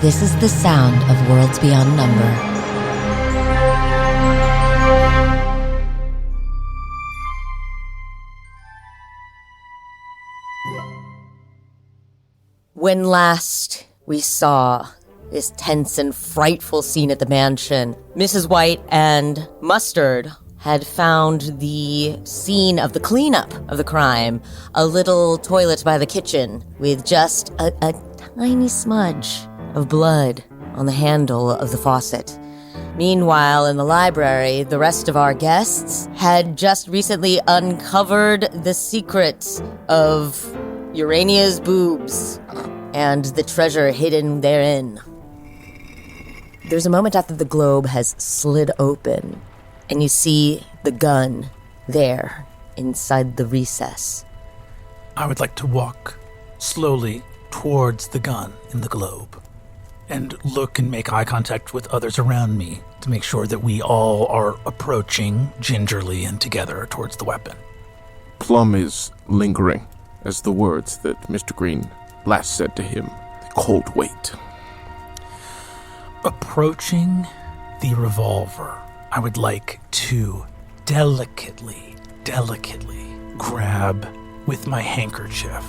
This is the sound of Worlds Beyond Number. When last we saw this tense and frightful scene at the mansion, Mrs. White and Mustard had found the scene of the cleanup of the crime, a little toilet by the kitchen with just a tiny smudge of blood on the handle of the faucet. Meanwhile, in the library, the rest of our guests had just recently uncovered the secret of Urania's boobs and the treasure hidden therein. There's a moment after the globe has slid open, and you see the gun there inside the recess. I would like to walk slowly towards the gun in the globe and look and make eye contact with others around me to make sure that we all are approaching gingerly and together towards the weapon. Plum is lingering as the words that Mr. Green last said to him, the cold wait. Approaching the revolver, I would like to delicately grab with my handkerchief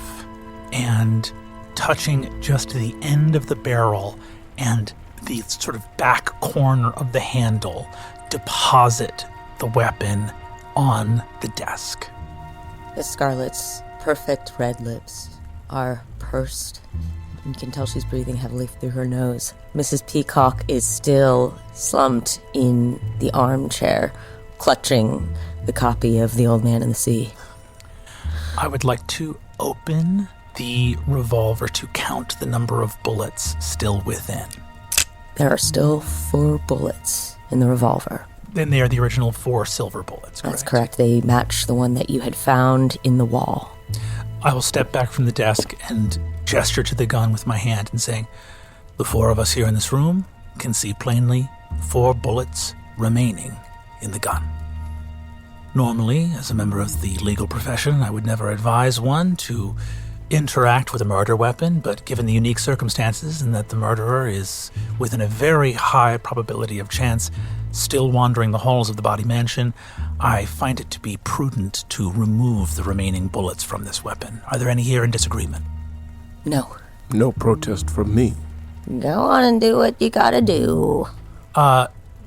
and touching just the end of the barrel and the sort of back corner of the handle, deposit the weapon on the desk. Miss Scarlet's perfect red lips are pursed. You can tell she's breathing heavily through her nose. Mrs. Peacock is still slumped in the armchair, clutching the copy of The Old Man and the Sea. I would like to open the revolver to count the number of bullets still within. There are still 4 bullets in the revolver. Then they are the original 4 silver bullets, correct? That's correct. They match the one that you had found in the wall. I will step back from the desk and gesture to the gun with my hand and saying, the 4 of us here in this room can see plainly 4 bullets remaining in the gun. Normally, as a member of the legal profession, I would never advise one to interact with a murder weapon, but given the unique circumstances and that the murderer is within a very high probability of chance still wandering the halls of the body mansion, I find it to be prudent to remove the remaining bullets from this weapon. Are there any here in disagreement? No. No protest from me. Go on and do what you gotta do.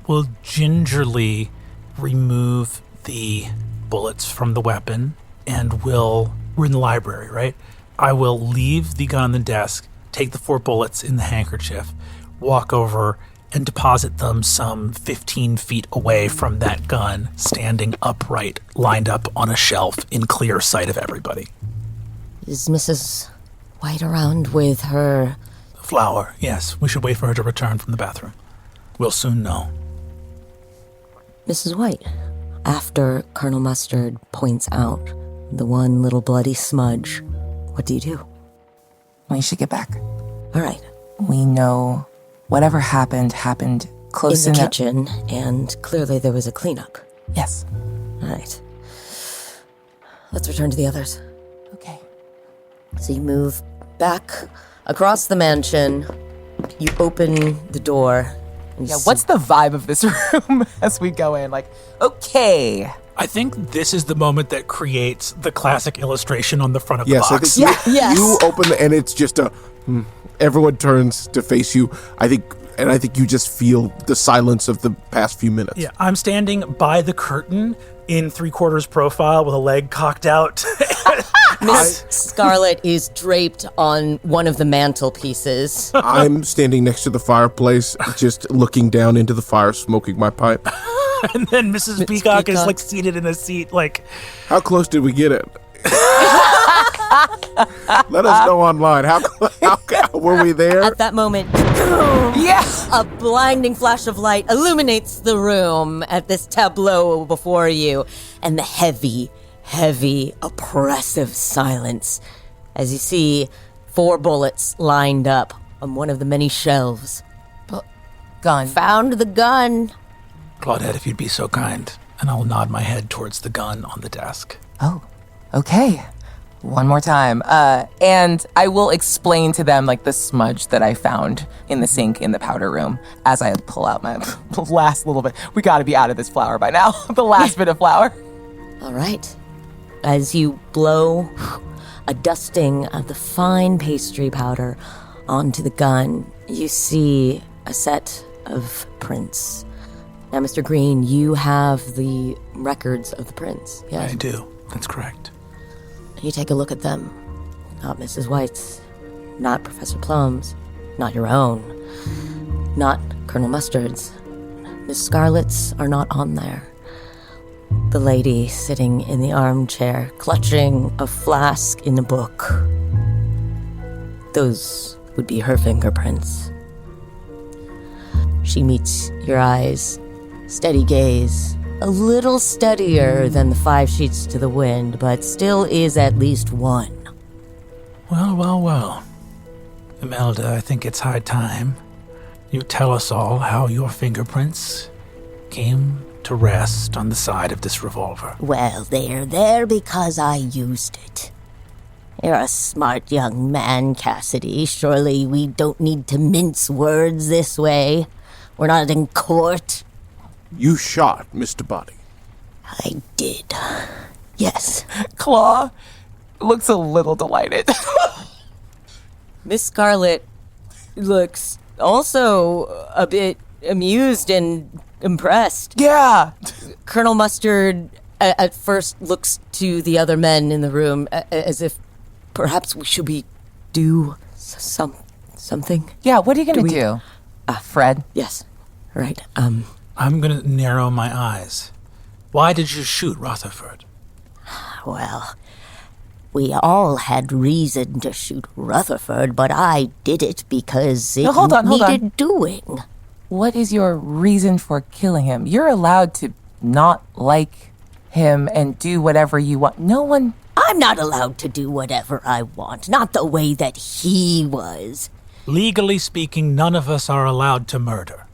We'll gingerly remove the bullets from the weapon and we're in the library, right? I will leave the gun on the desk, take the 4 bullets in the handkerchief, walk over and deposit them some 15 feet away from that gun, standing upright, lined up on a shelf in clear sight of everybody. Is Mrs. White around with her? Flower, yes. We should wait for her to return from the bathroom. We'll soon know. Mrs. White, after Colonel Mustard points out the one little bloody smudge, what do you do? We should get back. All right. We know whatever happened close in the enough. kitchen, and clearly there was a cleanup. Yes. All right. Let's return to the others. Okay. So you move back across the mansion. You open the door. And Yeah, what's the vibe of this room as we go in? Like, okay. I think this is the moment that creates the classic illustration on the front of Yes, the I box. think Yes. you open and it's just everyone turns to face you. I think you just feel the silence of the past few minutes. Yeah, I'm standing by the curtain in 3/4 profile with a leg cocked out. Miss Scarlet is draped on one of the mantelpieces. I'm standing next to the fireplace, just looking down into the fire, smoking my pipe. And then Mrs. Peacock is like seated in a seat, like, How close did we get it? Let us know online. How were we there? At that moment, Yeah. a blinding flash of light illuminates the room at this tableau before you, and the heavy, oppressive silence as you see 4 bullets lined up on one of the many shelves. Gun. Found the gun. Claudette, if you'd be so kind, and I'll nod my head towards the gun on the desk. Oh, okay. One more time. And I will explain to them, like, the smudge that I found in the sink in the powder room as I pull out my last little bit. We got to be out of this flour by now. The last bit of flour. All right. As you blow a dusting of the fine pastry powder onto the gun, you see a set of prints. Now, Mr. Green, you have the records of the prints. Yes? I do. That's correct. You take a look at them. Not Mrs. White's, not Professor Plum's, not your own, not Colonel Mustard's. Miss Scarlett's are not on there. The lady sitting in the armchair, clutching a flask in a book. Those would be her fingerprints. She meets your eyes, steady gaze, a little steadier than the 5 sheets to the wind, but still is at least one. Well. Imelda, I think it's high time you tell us all how your fingerprints came to rest on the side of this revolver. Well, they're there because I used it. You're a smart young man, Cassidy. Surely we don't need to mince words this way. We're not in court. You shot Mr. Body. I did. Yes. Claw looks a little delighted. Miss Scarlett looks also a bit amused and impressed. Yeah. Colonel Mustard at first looks to the other men in the room as if perhaps we should do something. Yeah, what are you going to do? Fred? Yes. Right. I'm going to narrow my eyes. Why did you shoot Rutherford? Well, we all had reason to shoot Rutherford, but I did it because it needed doing. What is your reason for killing him? You're allowed to not like him and do whatever you want. I'm not allowed to do whatever I want, not the way that he was. Legally speaking, none of us are allowed to murder.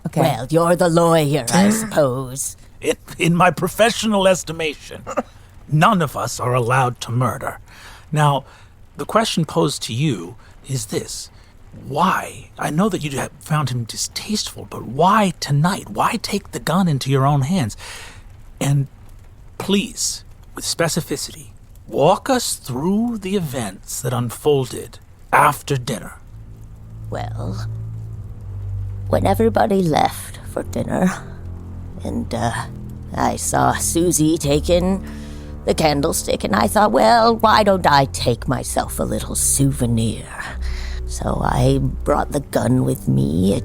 Okay. Well, you're the lawyer, I suppose. In my professional estimation, none of us are allowed to murder. Now, the question posed to you is this. Why? I know that you found him distasteful, but why tonight? Why take the gun into your own hands? And please, with specificity, walk us through the events that unfolded after dinner. Well, when everybody left for dinner, and I saw Susie taking the candlestick, and I thought, well, why don't I take myself a little souvenir? So I brought the gun with me. It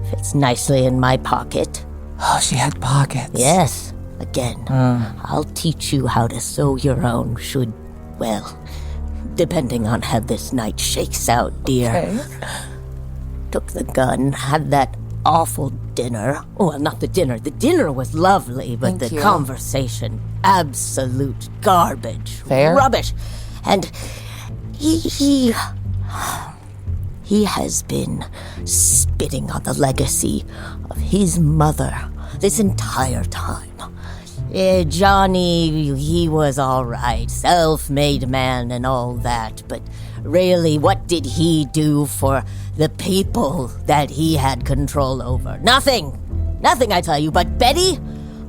fits nicely in my pocket. Oh, she had pockets. Yes. Again, I'll teach you how to sew your own depending on how this night shakes out, dear. Okay. Took the gun, had that awful dinner. Oh, well, not the dinner. The dinner was lovely, but Thank the you. conversation, absolute garbage. Fair. Rubbish. And he has been spitting on the legacy of his mother this entire time. Johnny, he was all right, self-made man and all that, but really, what did he do for the people that he had control over? Nothing, I tell you. But Betty,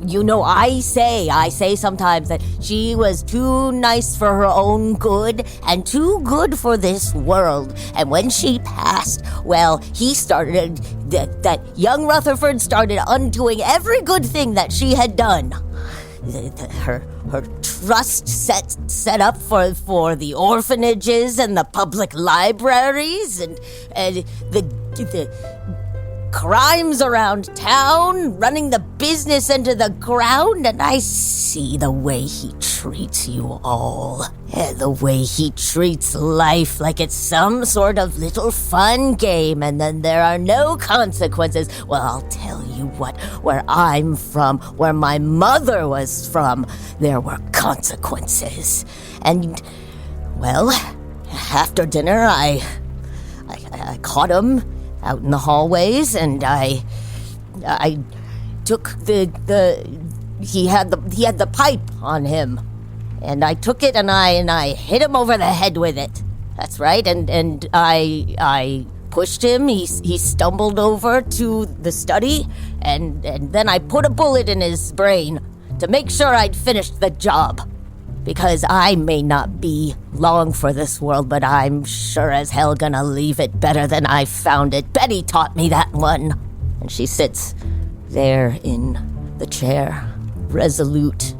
you know, I say sometimes that she was too nice for her own good and too good for this world. And when she passed, well, he started, that young Rutherford started undoing every good thing that she had done. Her trust set up for the orphanages and the public libraries and the crimes around town, running the business into the ground, and I see the way he treats you all. The way he treats life like it's some sort of little fun game, and then there are no consequences. Well, I'll tell you what, where I'm from, where my mother was from, there were consequences. And, well, after dinner, I caught him out in the hallways, and I took he had the pipe on him, And I took it and I hit him over the head with it. That's right. And I pushed him. He stumbled over to the study, and then I put a bullet in his brain to make sure I'd finished the job. Because I may not be long for this world, but I'm sure as hell gonna leave it better than I found it. Betty taught me that one. And she sits there in the chair, resolute,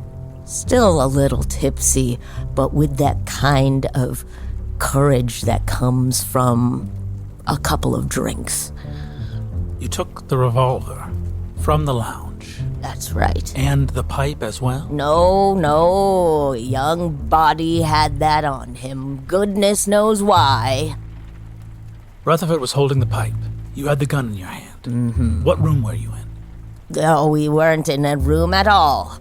still a little tipsy, but with that kind of courage that comes from a couple of drinks. You took the revolver from the lounge. That's right. And the pipe as well? No. Young body had that on him. Goodness knows why. Rutherford was holding the pipe. You had the gun in your hand. Mm-hmm. What room were you in? Oh, we weren't in a room at all.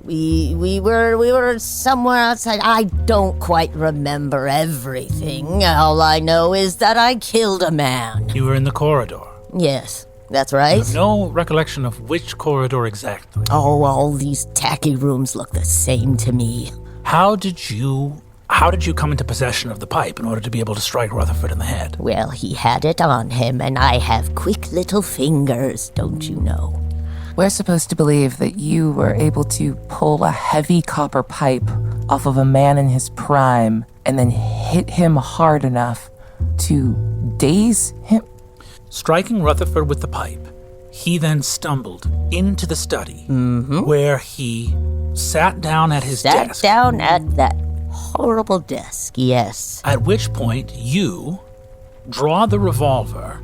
We were somewhere outside. I don't quite remember everything. All I know is that I killed a man. You were in the corridor. Yes. That's right. You have no recollection of which corridor exactly. Oh, all these tacky rooms look the same to me. How did you come into possession of the pipe in order to be able to strike Rutherford in the head? Well, he had it on him, and I have quick little fingers, don't you know? We're supposed to believe that you were able to pull a heavy copper pipe off of a man in his prime and then hit him hard enough to daze him. Striking Rutherford with the pipe, he then stumbled into the study, where he sat down at his desk. Sat down at that horrible desk, yes. At which point, you draw the revolver,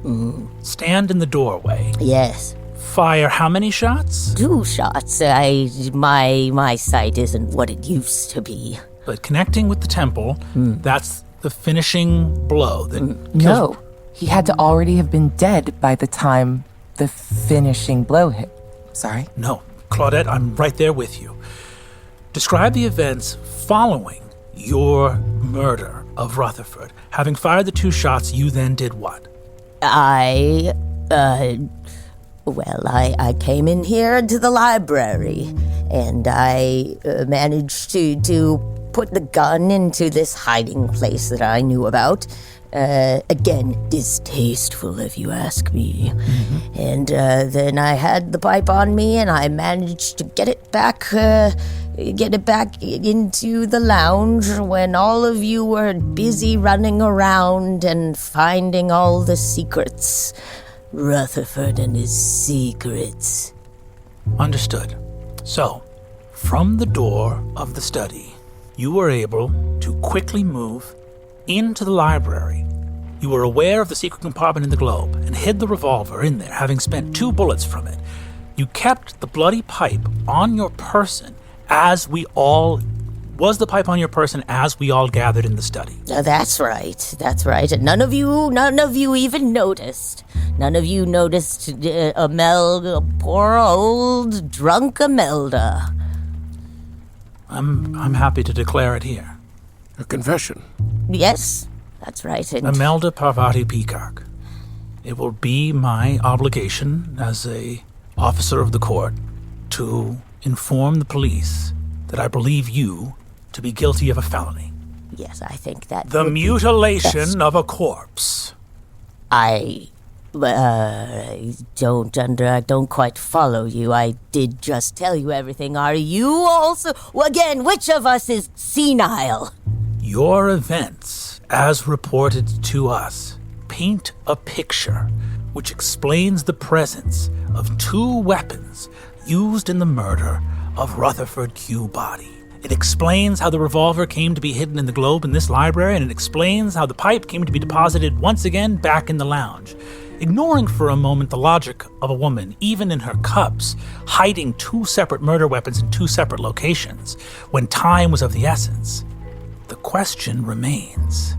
stand in the doorway. Yes. Fire how many shots? 2 shots. My sight isn't what it used to be. But connecting with the temple, that's the finishing blow that kills. No. He had to already have been dead by the time the finishing blow hit. Sorry? No. Claudette, I'm right there with you. Describe the events following your murder of Rutherford. Having fired the 2 shots, you then did what? I came in here to the library, and I managed to put the gun into this hiding place that I knew about. Again, distasteful if you ask me. Mm-hmm. And then I had the pipe on me, and I managed to get it back into the lounge when all of you were busy running around and finding all the secrets. Rutherford and his secrets. Understood. So, from the door of the study, you were able to quickly move into the library. You were aware of the secret compartment in the globe and hid the revolver in there, having spent 2 bullets from it. You kept the bloody pipe on your person Was the pipe on your person as we all gathered in the study? That's right. And none of you even noticed. None of you noticed poor old drunk Imelda. I'm happy to declare it here. A confession. Yes, that's right. And Imelda Parvati Peacock. It will be my obligation as a officer of the court to inform the police that I believe you to be guilty of a felony. Yes, I think that the mutilation of a corpse. I don't quite follow you. I did just tell you everything. Are you also? Well, again, which of us is senile? Your events, as reported to us, paint a picture which explains the presence of 2 weapons used in the murder of Rutherford Q. Body. It explains how the revolver came to be hidden in the globe in this library, and it explains how the pipe came to be deposited once again back in the lounge. Ignoring for a moment the logic of a woman, even in her cups, hiding 2 separate murder weapons in 2 separate locations when time was of the essence, the question remains: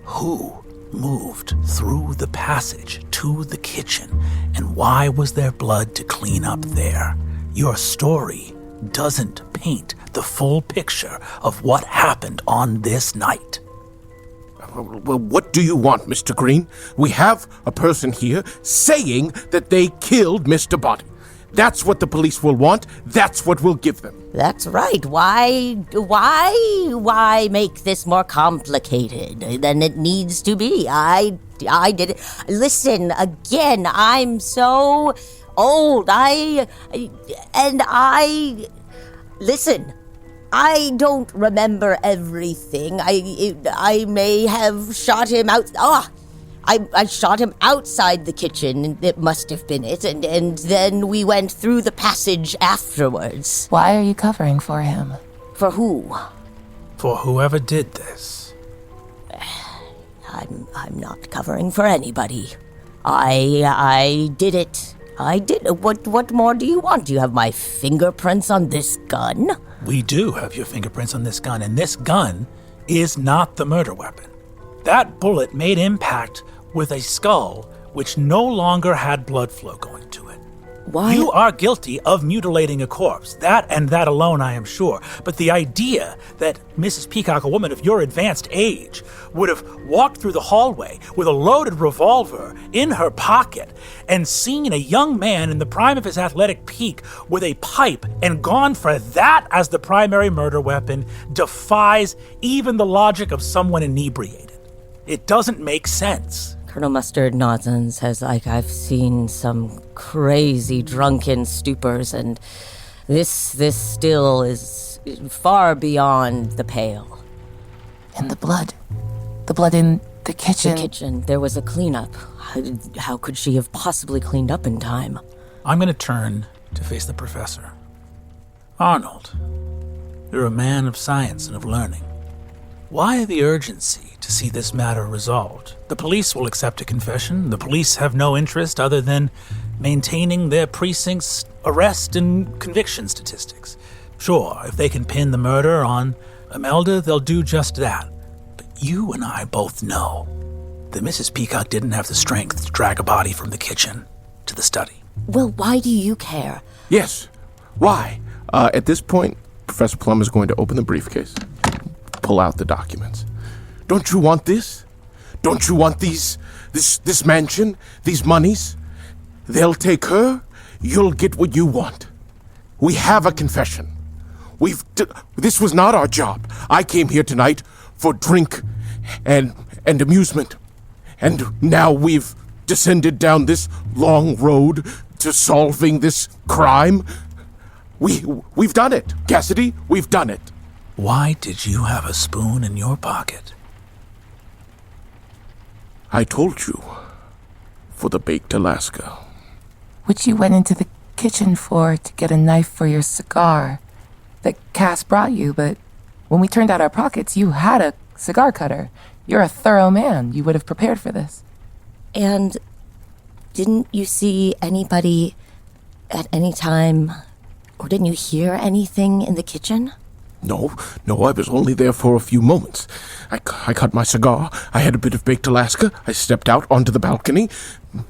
who moved through the passage to the kitchen, and why was there blood to clean up there? Your story doesn't paint the full picture of what happened on this night. Well, what do you want, Mr. Green? We have a person here saying that they killed Mr. Body. That's what the police will want. That's what we'll give them. That's right. Why make this more complicated than it needs to be? I did it. Listen, again, I'm so old. Listen, I don't remember everything. I may have shot him out. I shot him outside the kitchen. It must have been it. And then we went through the passage afterwards. Why are you covering for him? For who? For whoever did this. I'm not covering for anybody. I did it. I did. What more do you want? Do you have my fingerprints on this gun? We do have your fingerprints on this gun, and this gun is not the murder weapon. That bullet made impact with a skull which no longer had blood flow going to it. Why? You are guilty of mutilating a corpse. That and that alone, I am sure. But the idea that Mrs. Peacock, a woman of your advanced age, would have walked through the hallway with a loaded revolver in her pocket and seen a young man in the prime of his athletic peak with a pipe and gone for that as the primary murder weapon defies even the logic of someone inebriated. It doesn't make sense. Colonel Mustard nods and says, I've seen some crazy drunken stupors, and this still is far beyond the pale. And the blood in the kitchen. The kitchen, there was a cleanup. How could she have possibly cleaned up in time? I'm going to turn to face the professor. Arnold, you're a man of science and of learning. Why the urgency to see this matter resolved? The police will accept a confession. The police have no interest other than maintaining their precinct's arrest and conviction statistics. Sure, if they can pin the murder on Imelda, they'll do just that. But you and I both know that Mrs. Peacock didn't have the strength to drag a body from the kitchen to the study. Well, why do you care? Yes. Why? At this point, Professor Plum is going to open the briefcase, pull out the documents. Don't you want this? Don't you want this mansion, these monies? They'll take her. You'll get what you want. We have a confession. This was not our job. I came here tonight for drink and amusement. And now we've descended down this long road to solving this crime. We've done it, Cassidy. We've done it. Why did you have a spoon in your pocket? I told you. For the baked Alaska. Which you went into the kitchen for to get a knife for your cigar that Cass brought you, but when we turned out our pockets, you had a cigar cutter. You're a thorough man. You would have prepared for this. And didn't you see anybody at any time, or didn't you hear anything in the kitchen? No, I was only there for a few moments. I cut my cigar, I had a bit of baked Alaska, I stepped out onto the balcony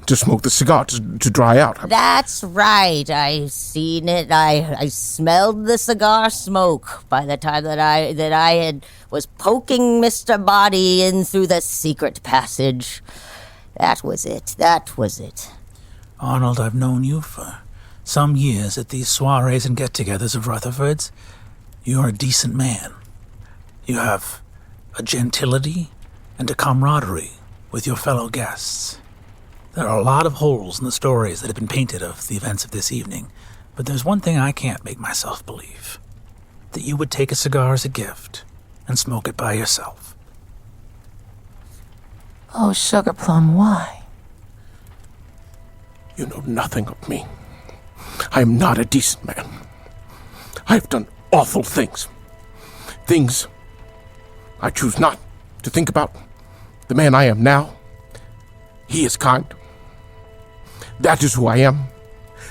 to smoke the cigar, to dry out. That's right, I seen it, I smelled the cigar smoke by the time that I was poking Mr. Body in through the secret passage. That was it. Arnold, I've known you for some years at these soirees and get-togethers of Rutherford's. You're a decent man. You have a gentility and a camaraderie with your fellow guests. There are a lot of holes in the stories that have been painted of the events of this evening, but there's one thing I can't make myself believe. That you would take a cigar as a gift and smoke it by yourself. Oh, Sugar Plum, why? You know nothing of me. I am not a decent man. I have done awful things. Things I choose not to think about. The man I am now, he is kind. That is who I am.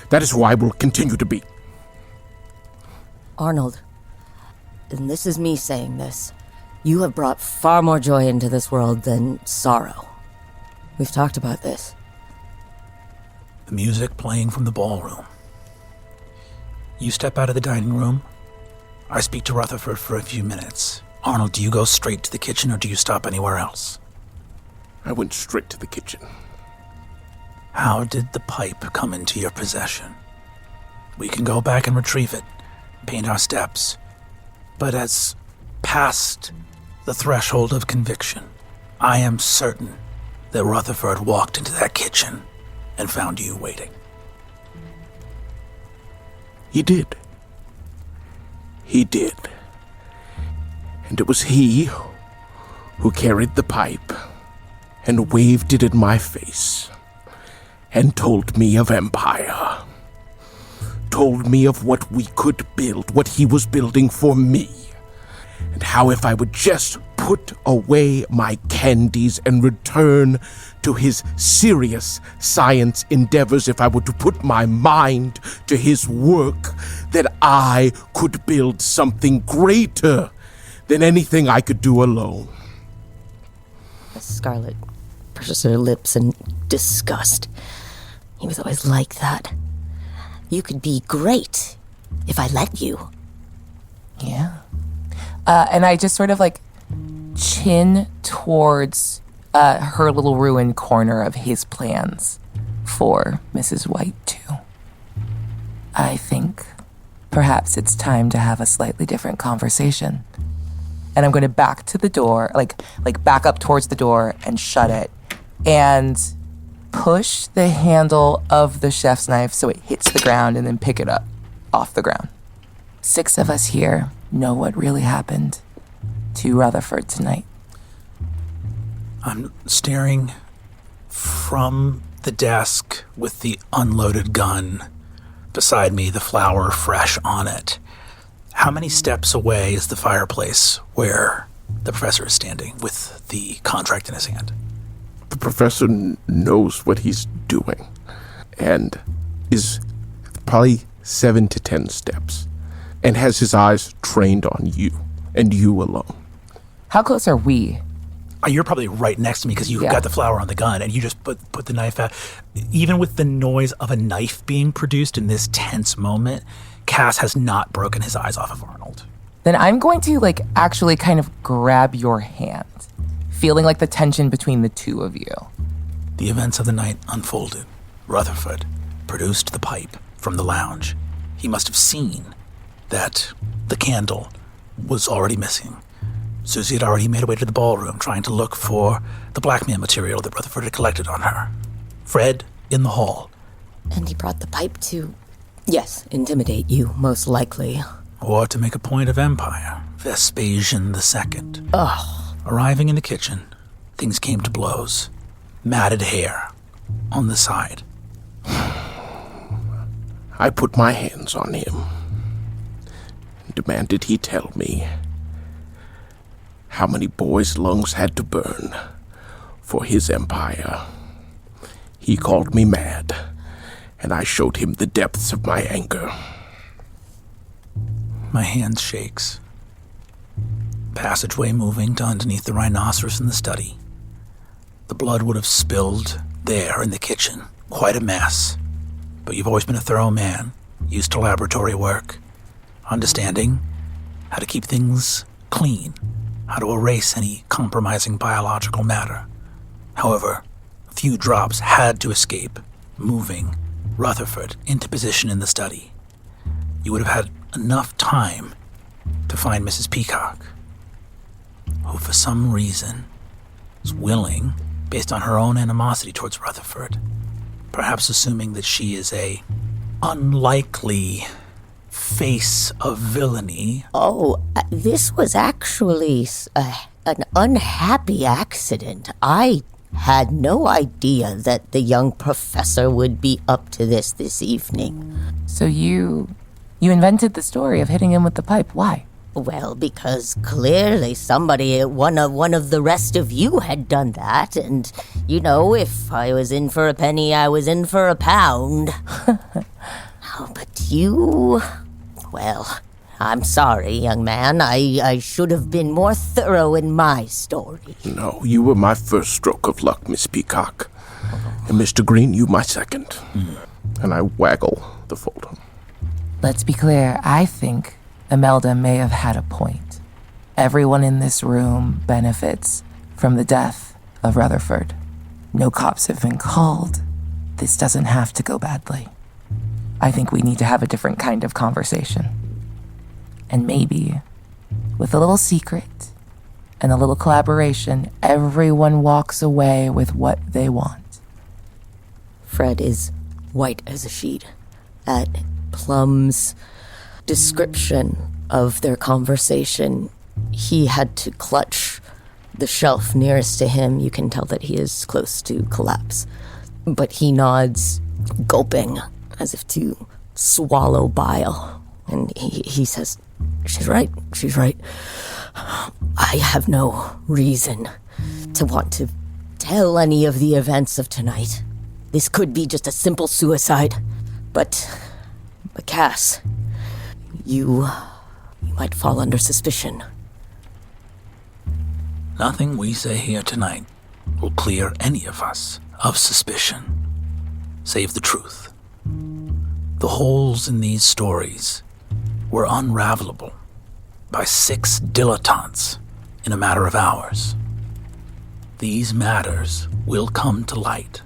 That is who I will continue to be. Arnold, and this is me saying this, you have brought far more joy into this world than sorrow. We've talked about this. The music playing from the ballroom. You step out of the dining room. I speak to Rutherford for a few minutes. Arnold, do you go straight to the kitchen or do you stop anywhere else? I went straight to the kitchen. How did the pipe come into your possession? We can go back and retrieve it, paint our steps. But as past the threshold of conviction, I am certain that Rutherford walked into that kitchen and found you waiting. He did. He did. And it was he who carried the pipe and waved it in my face and told me of Empire. Told me of what we could build, what he was building for me. And how if I would just put away my candies and return to his serious science endeavors, if I were to put my mind to his work, that I could build something greater than anything I could do alone. Scarlet purses her lips in disgust. He was always like that. You could be great if I let you. Yeah. And I just sort of like chin towards her little ruined corner of his plans for Mrs. White, too. I think perhaps it's time to have a slightly different conversation. And I'm going to back to the door, like back up towards the door and shut it, and push the handle of the chef's knife so it hits the ground and then pick it up off the ground. 6 of us here know what really happened to Rutherford tonight. I'm staring from the desk with the unloaded gun beside me, the flour fresh on it. How many steps away is the fireplace where the professor is standing with the contract in his hand? The professor knows what he's doing and is probably 7 to 10 steps and has his eyes trained on you and you alone. How close are we? You're probably right next to me because you've got the flour on the gun and you just put the knife out. Even with the noise of a knife being produced in this tense moment, Cass has not broken his eyes off of Arnold. Then I'm going to actually kind of grab your hand, feeling like the tension between the two of you. The events of the night unfolded. Rutherford produced the pipe from the lounge. He must have seen that the candle was already missing. Susie had already made her way to the ballroom, trying to look for the blackmail material that Rutherford had collected on her. Fred in the hall. And he brought the pipe to, yes, intimidate you, most likely. Or to make a point of Empire. Vespasian II. Ugh. Arriving in the kitchen, things came to blows. Matted hair on the side. I put my hands on him and demanded he tell me how many boys' lungs had to burn for his empire. He called me mad, and I showed him the depths of my anger. My hand shakes. Passageway moving to underneath the rhinoceros in the study. The blood would have spilled there in the kitchen. Quite a mess. But you've always been a thorough man, used to laboratory work, understanding how to keep things clean, how to erase any compromising biological matter. However, a few drops had to escape, moving Rutherford into position in the study. You would have had enough time to find Mrs. Peacock, who for some reason was willing, based on her own animosity towards Rutherford, perhaps assuming that she is a unlikely face of villainy. Oh, this was actually an unhappy accident. I had no idea that the young professor would be up to this evening. So you invented the story of hitting him with the pipe. Why? Well, because clearly somebody, one of the rest of you had done that, and, if I was in for a penny, I was in for a pound. Oh, but you... Well, I'm sorry, young man. I should have been more thorough in my story. No, you were my first stroke of luck, Miss Peacock. And Mr. Green, you my second. And I waggle the folder. Let's be clear. I think Imelda may have had a point. Everyone in this room benefits from the death of Rutherford. No cops have been called. This doesn't have to go badly. I think we need to have a different kind of conversation. And maybe, with a little secret and a little collaboration, everyone walks away with what they want. Fred is white as a sheet at Plum's description of their conversation. He had to clutch the shelf nearest to him. You can tell that he is close to collapse. But he nods, gulping, as if to swallow bile. And he says, she's right. I have no reason to want to tell any of the events of tonight. This could be just a simple suicide. But Cass, you might fall under suspicion. Nothing we say here tonight will clear any of us of suspicion, save the truth. The holes in these stories were unravelable by 6 dilettantes in a matter of hours. These matters will come to light.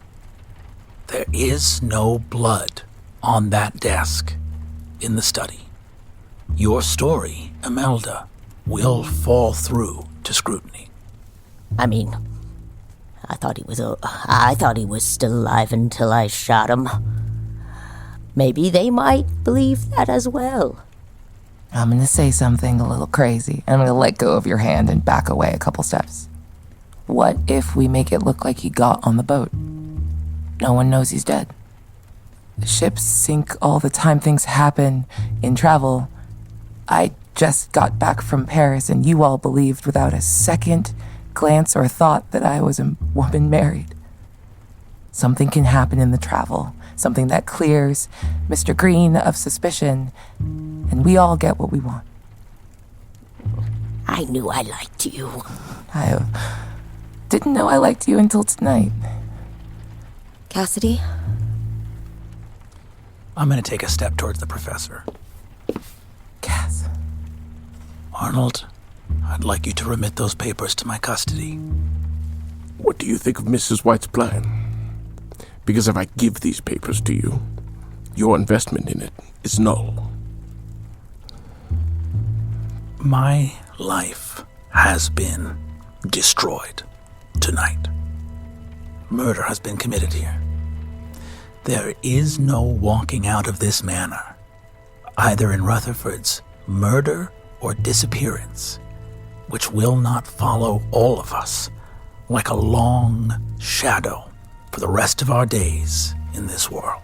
There is no blood on that desk in the study. Your story, Imelda, will fall through to scrutiny. I mean, I thought he was still alive until I shot him. Maybe they might believe that as well. I'm going to say something a little crazy. I'm going to let go of your hand and back away a couple steps. What if we make it look like he got on the boat? No one knows he's dead. Ships sink all the time. Things happen in travel. I just got back from Paris, and you all believed without a second glance or thought that I was a woman married. Something can happen in the travel, something that clears Mr. Green of suspicion, and we all get what we want. I knew I liked you. I didn't know I liked you until tonight. Cassidy? I'm going to take a step towards the professor. Cass. Arnold, I'd like you to remit those papers to my custody. What do you think of Mrs. White's plan? Because if I give these papers to you, your investment in it is null. My life has been destroyed tonight. Murder has been committed here. There is no walking out of this manor, either in Rutherford's murder or disappearance, which will not follow all of us like a long shadow for the rest of our days in this world.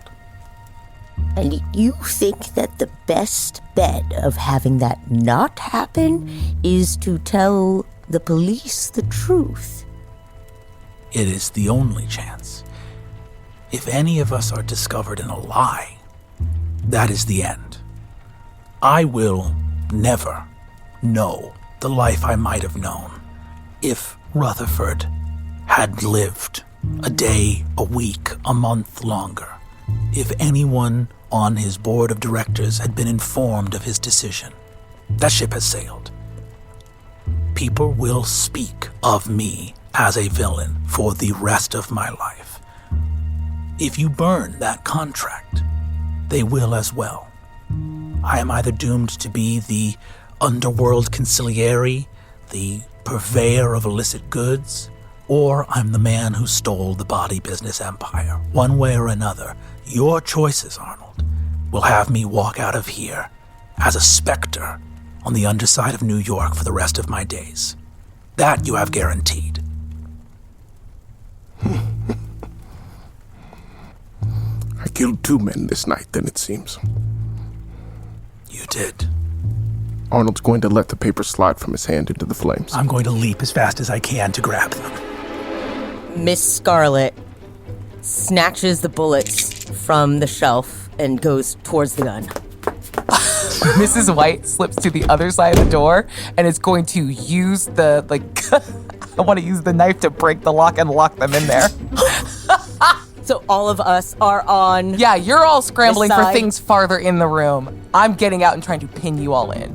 And you think that the best bet of having that not happen is to tell the police the truth? It is the only chance. If any of us are discovered in a lie, that is the end. I will never know the life I might have known if Rutherford had lived a day, a week, a month longer. If anyone on his board of directors had been informed of his decision. That ship has sailed. People will speak of me as a villain for the rest of my life. If you burn that contract, they will as well. I am either doomed to be the underworld consigliere, the purveyor of illicit goods, or I'm the man who stole the body business empire. One way or another, your choices, Arnold, will have me walk out of here as a specter on the underside of New York for the rest of my days. That you have guaranteed. I killed 2 men this night, then it seems. You did. Arnold's going to let the paper slide from his hand into the flames. I'm going to leap as fast as I can to grab them. Miss Scarlet snatches the bullets from the shelf and goes towards the gun. Mrs. White slips to the other side of the door and is going to use the, I want to use the knife to break the lock and lock them in there. So all of us are on... Yeah, you're all scrambling this for side. things farther in the room. I'm getting out and trying to pin you all in.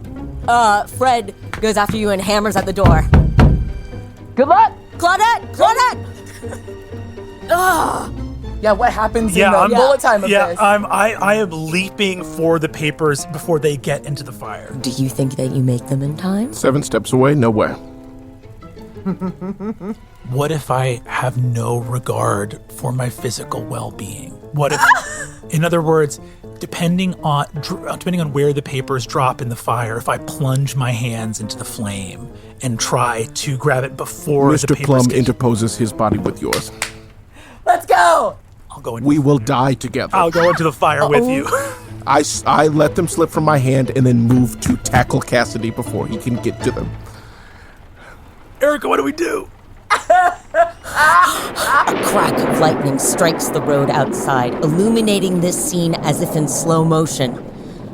Fred goes after you and hammers at the door. Good luck! Claudette! Y'all Yeah, what happens in the bullet time of this? I am leaping for the papers before they get into the fire. Do you think that you make them in time? 7 steps away, nowhere. What if I have no regard for my physical well-being? What if, in other words, depending on where the papers drop in the fire, if I plunge my hands into the flame and try to grab it before the Mr. papers Plum get... interposes his body with yours. Let's go! I'll go We will die together. I'll go into the fire with you. I let them slip from my hand and then move to tackle Cassidy before he can get to them. Erica, what do we do? A crack of lightning strikes the road outside, illuminating this scene as if in slow motion.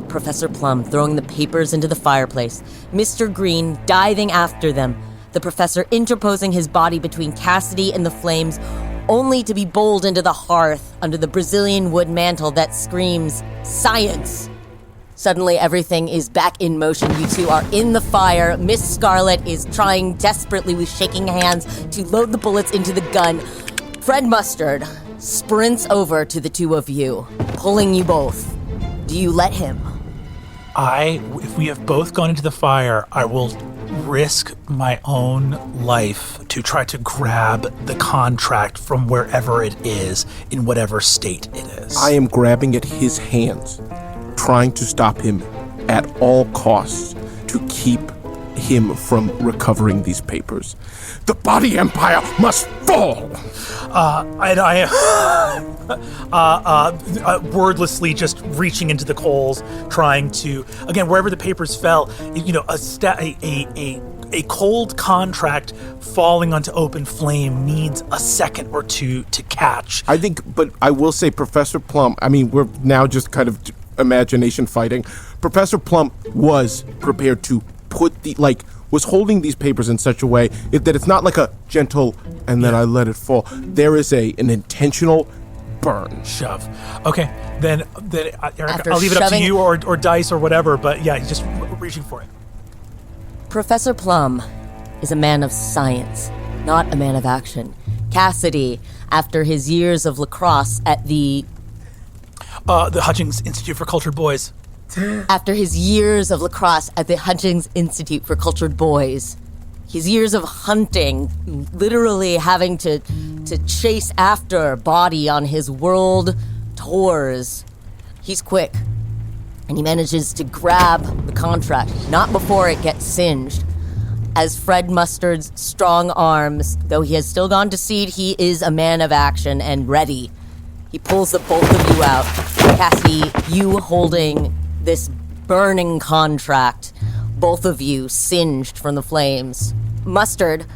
Professor Plum throwing the papers into the fireplace, Mr. Green diving after them, the professor interposing his body between Cassidy and the flames, only to be bowled into the hearth under the Brazilian wood mantle that screams, "Science!" Suddenly, everything is back in motion. You two are in the fire. Miss Scarlet is trying desperately with shaking hands to load the bullets into the gun. Fred Mustard sprints over to the two of you, pulling you both. Do you let him? If we have both gone into the fire, I will risk my own life to try to grab the contract from wherever it is, in whatever state it is. I am grabbing at his hands, trying to stop him at all costs to keep him from recovering these papers. The body empire must fall! Wordlessly just reaching into the coals, trying to, again, wherever the papers fell, a cold contract falling onto open flame needs a second or two to catch. I think, but I will say Professor Plum, we're now just kind of imagination fighting. Professor Plum was prepared to was holding these papers in such a way that it's not like a gentle, and then I let it fall. There is an intentional burn. Shove. Okay, then Erica, I'll leave it up to you or Dice or whatever, but yeah, he's just reaching for it. Professor Plum is a man of science, not a man of action. Cassidy, after his years of lacrosse at the Hutchings Institute for Cultured Boys. After his years of lacrosse at the Hutchings Institute for Cultured Boys, his years of hunting, literally having to chase after body on his world tours, he's quick. And he manages to grab the contract, not before it gets singed. As Fred Mustard's strong arms, though he has still gone to seed, he is a man of action and ready. He pulls the both of you out. Cassidy, you holding this burning contract, both of you singed from the flames. Mustard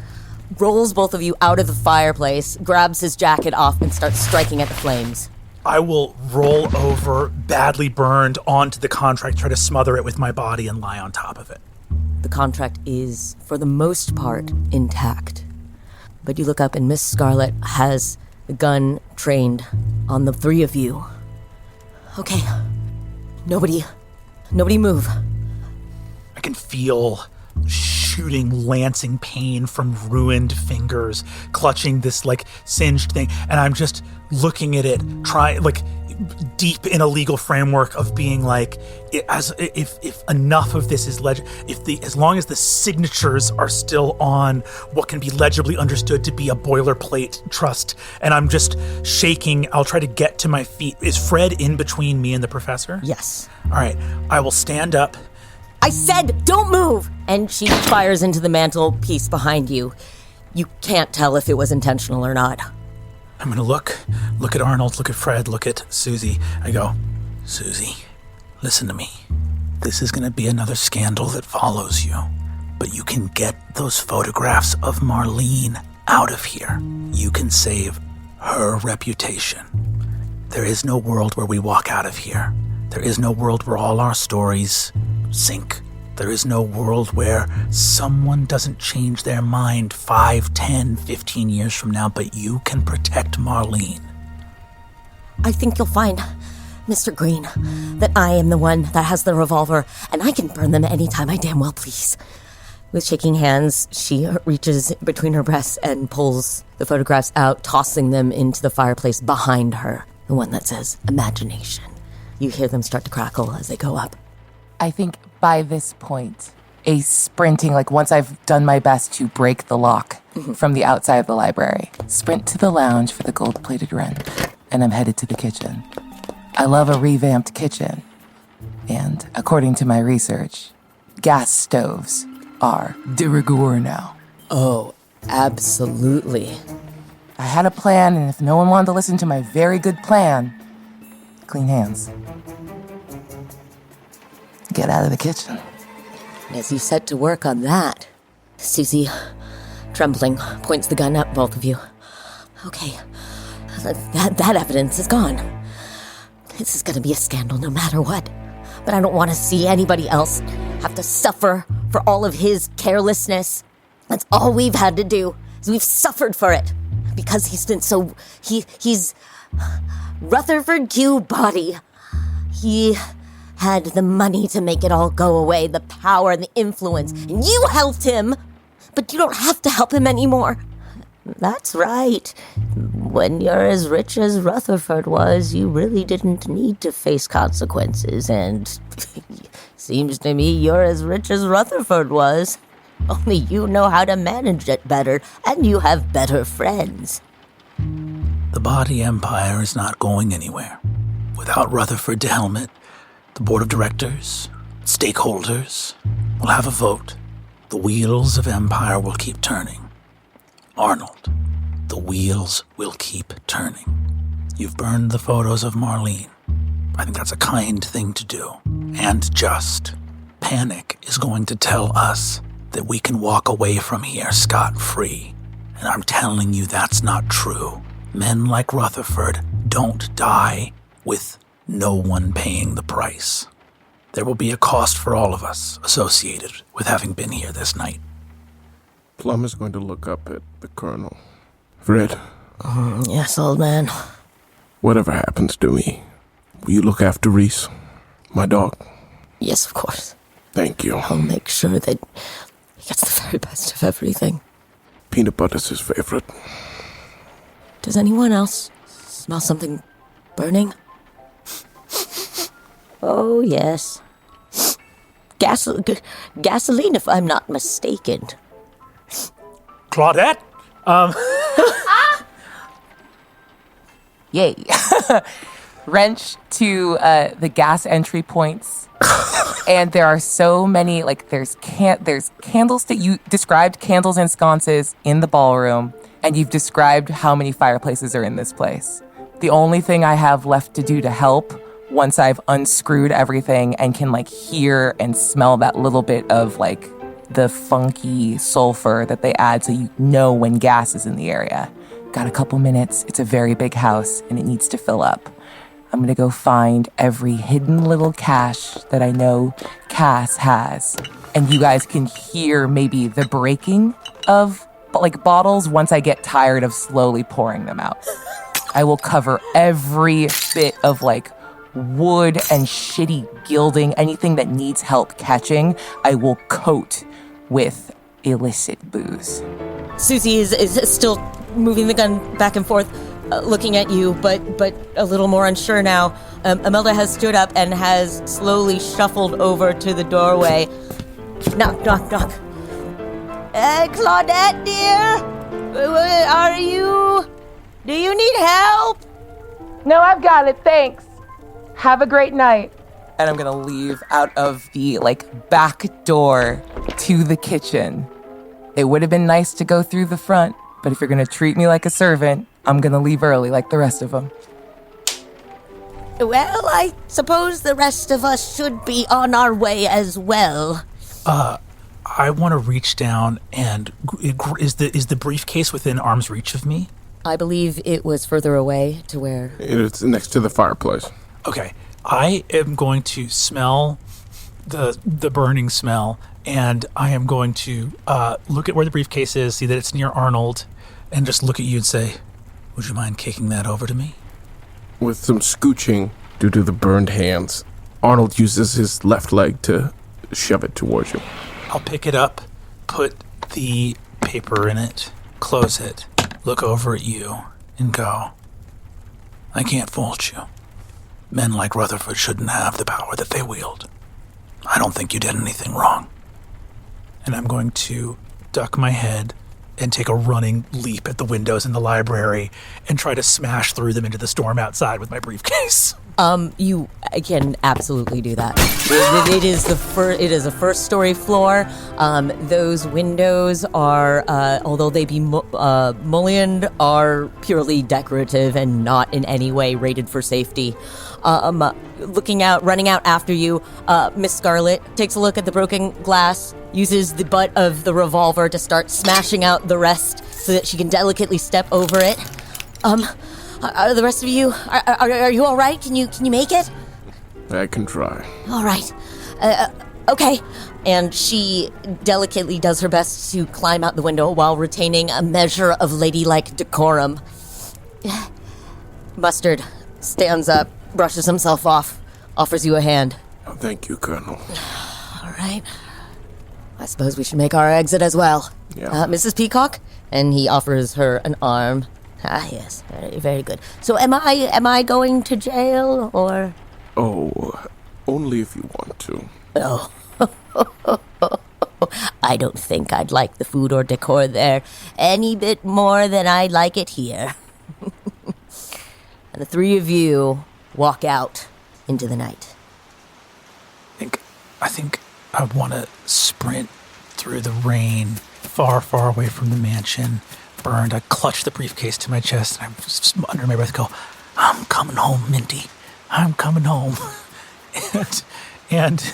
rolls both of you out of the fireplace, grabs his jacket off, and starts striking at the flames. I will roll over, badly burned, onto the contract, try to smother it with my body and lie on top of it. The contract is, for the most part, intact. But you look up and Miss Scarlet has the gun trained on the three of you. Okay. Nobody move. I can feel shooting, lancing pain from ruined fingers, clutching this, singed thing, and I'm just looking at it, deep in a legal framework of being if enough of this is as long as the signatures are still on what can be legibly understood to be a boilerplate trust, and I'm just shaking, I'll try to get to my feet. Is Fred in between me and the professor? Yes. All right, I will stand up. I said, don't move! And she fires into the mantelpiece behind you. You can't tell if it was intentional or not. I'm gonna look at Arnold, look at Fred, look at Susie. I go, Susie, listen to me. This is gonna be another scandal that follows you, but you can get those photographs of Marlene out of here. You can save her reputation. There is no world where we walk out of here. There is no world where all our stories sink. There is no world where someone doesn't change their mind 5, 10, 15 years from now, but you can protect Marlene. I think you'll find, Mr. Green, that I am the one that has the revolver, and I can burn them anytime I damn well please. With shaking hands, she reaches between her breasts and pulls the photographs out, tossing them into the fireplace behind her, the one that says imagination. You hear them start to crackle as they go up. I think by this point, a sprinting, like once I've done my best to break the lock from the outside of the library, sprint to the lounge for the gold-plated wren, and I'm headed to the kitchen. I love a revamped kitchen. And according to my research, gas stoves are de rigueur now. Oh, absolutely. I had a plan, and if no one wanted to listen to my very good plan, clean hands. Get out of the kitchen. As you set to work on that, Susie, trembling, points the gun at both of you. Okay, that evidence is gone. This is gonna be a scandal no matter what. But I don't want to see anybody else have to suffer for all of his carelessness. That's all we've had to do, is we've suffered for it. Because he's been so... He's... Rutherford Q. Body. He had the money to make it all go away, the power and the influence. And you helped him, but you don't have to help him anymore. That's right. When you're as rich as Rutherford was, you really didn't need to face consequences, and seems to me you're as rich as Rutherford was. Only you know how to manage it better, and you have better friends. The Body Empire is not going anywhere. Without Rutherford to helm it, the board of directors, stakeholders will have a vote. The wheels of empire will keep turning. Arnold, the wheels will keep turning. You've burned the photos of Marlene. I think that's a kind thing to do, and just. Panic is going to tell us that we can walk away from here scot-free. And I'm telling you that's not true. Men like Rutherford don't die with no one paying the price. There will be a cost for all of us associated with having been here this night. Plum is going to look up at the Colonel. Fred. Yes, old man. Whatever happens to me, will you look after Reese, my dog? Yes, of course. Thank you. I'll make sure that he gets the very best of everything. Peanut butter's his favorite. Does anyone else smell something burning? Oh, yes. Gasoline, if I'm not mistaken. Claudette? Yay. Wrench to the gas entry points. And there are so many, like, there's candles that you described, candles and sconces in the ballroom, and you've described how many fireplaces are in this place. The only thing I have left to do to help, once I've unscrewed everything and can, like, hear and smell that little bit of, like, the funky sulfur that they add so you know when gas is in the area. Got a couple minutes. It's a very big house, and it needs to fill up. I'm going to go find every hidden little cache that I know Cass has. And you guys can hear maybe the breaking of, like, bottles once I get tired of slowly pouring them out. I will cover every bit of, like, wood and shitty gilding, anything that needs help catching, I will coat with illicit booze. Susie is still moving the gun back and forth, looking at you, but a little more unsure now. Imelda has stood up and has slowly shuffled over to the doorway. Knock, knock, knock. Claudette, dear? Are you... Do you need help? No, I've got it, thanks. Have a great night. And I'm gonna leave out of the, like, back door to the kitchen. It would have been nice to go through the front, but if you're gonna treat me like a servant, I'm gonna leave early like the rest of them. Well, I suppose the rest of us should be on our way as well. I want to reach down and... Is the briefcase within arm's reach of me? I believe it was further away to where... It's next to the fireplace. Okay. I am going to smell the burning smell, and I am going to look at where the briefcase is, see that it's near Arnold, and just look at you and say, would you mind kicking that over to me? With some scooching due to the burned hands, Arnold uses his left leg to shove it towards you. I'll pick it up, put the paper in it, close it, look over at you, and go, I can't fault you. Men like Rutherford shouldn't have the power that they wield. I don't think you did anything wrong. And I'm going to duck my head and take a running leap at the windows in the library and try to smash through them into the storm outside with my briefcase. You can absolutely do that. It is a first-story floor. Those windows are, although they be mullioned, are purely decorative and not in any way rated for safety. Running out after you, Miss Scarlet takes a look at the broken glass, uses the butt of the revolver to start smashing out the rest so that she can delicately step over it. Are the rest of you, are you all right? Can you make it? I can try. All right. Okay. And she delicately does her best to climb out the window while retaining a measure of ladylike decorum. Mustard stands up, brushes himself off, offers you a hand. Oh, thank you, Colonel. All right. I suppose we should make our exit as well. Yeah. Mrs. Peacock? And he offers her an arm. Ah, yes. Very, very good. So am I going to jail, or? Oh, only if you want to. Oh. I don't think I'd like the food or decor there any bit more than I like it here. And the three of you walk out into the night. I think I want to sprint through the rain, far, far away from the mansion. Burned, I clutch the briefcase to my chest, and I, under my breath, go, I'm coming home, Minty. I'm coming home. and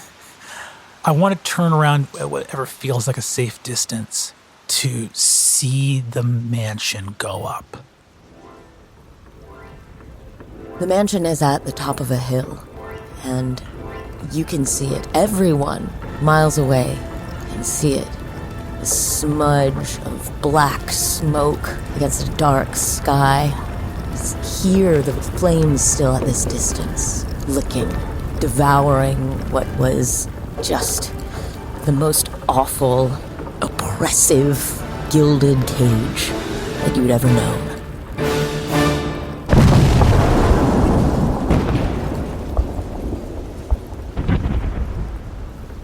I want to turn around at whatever feels like a safe distance to see the mansion go up. The mansion is at the top of a hill, and you can see it. Everyone miles away can see it. The smudge of black smoke against a dark sky. Hear the flames still at this distance, licking, devouring what was just the most awful, oppressive, gilded cage that you'd ever known.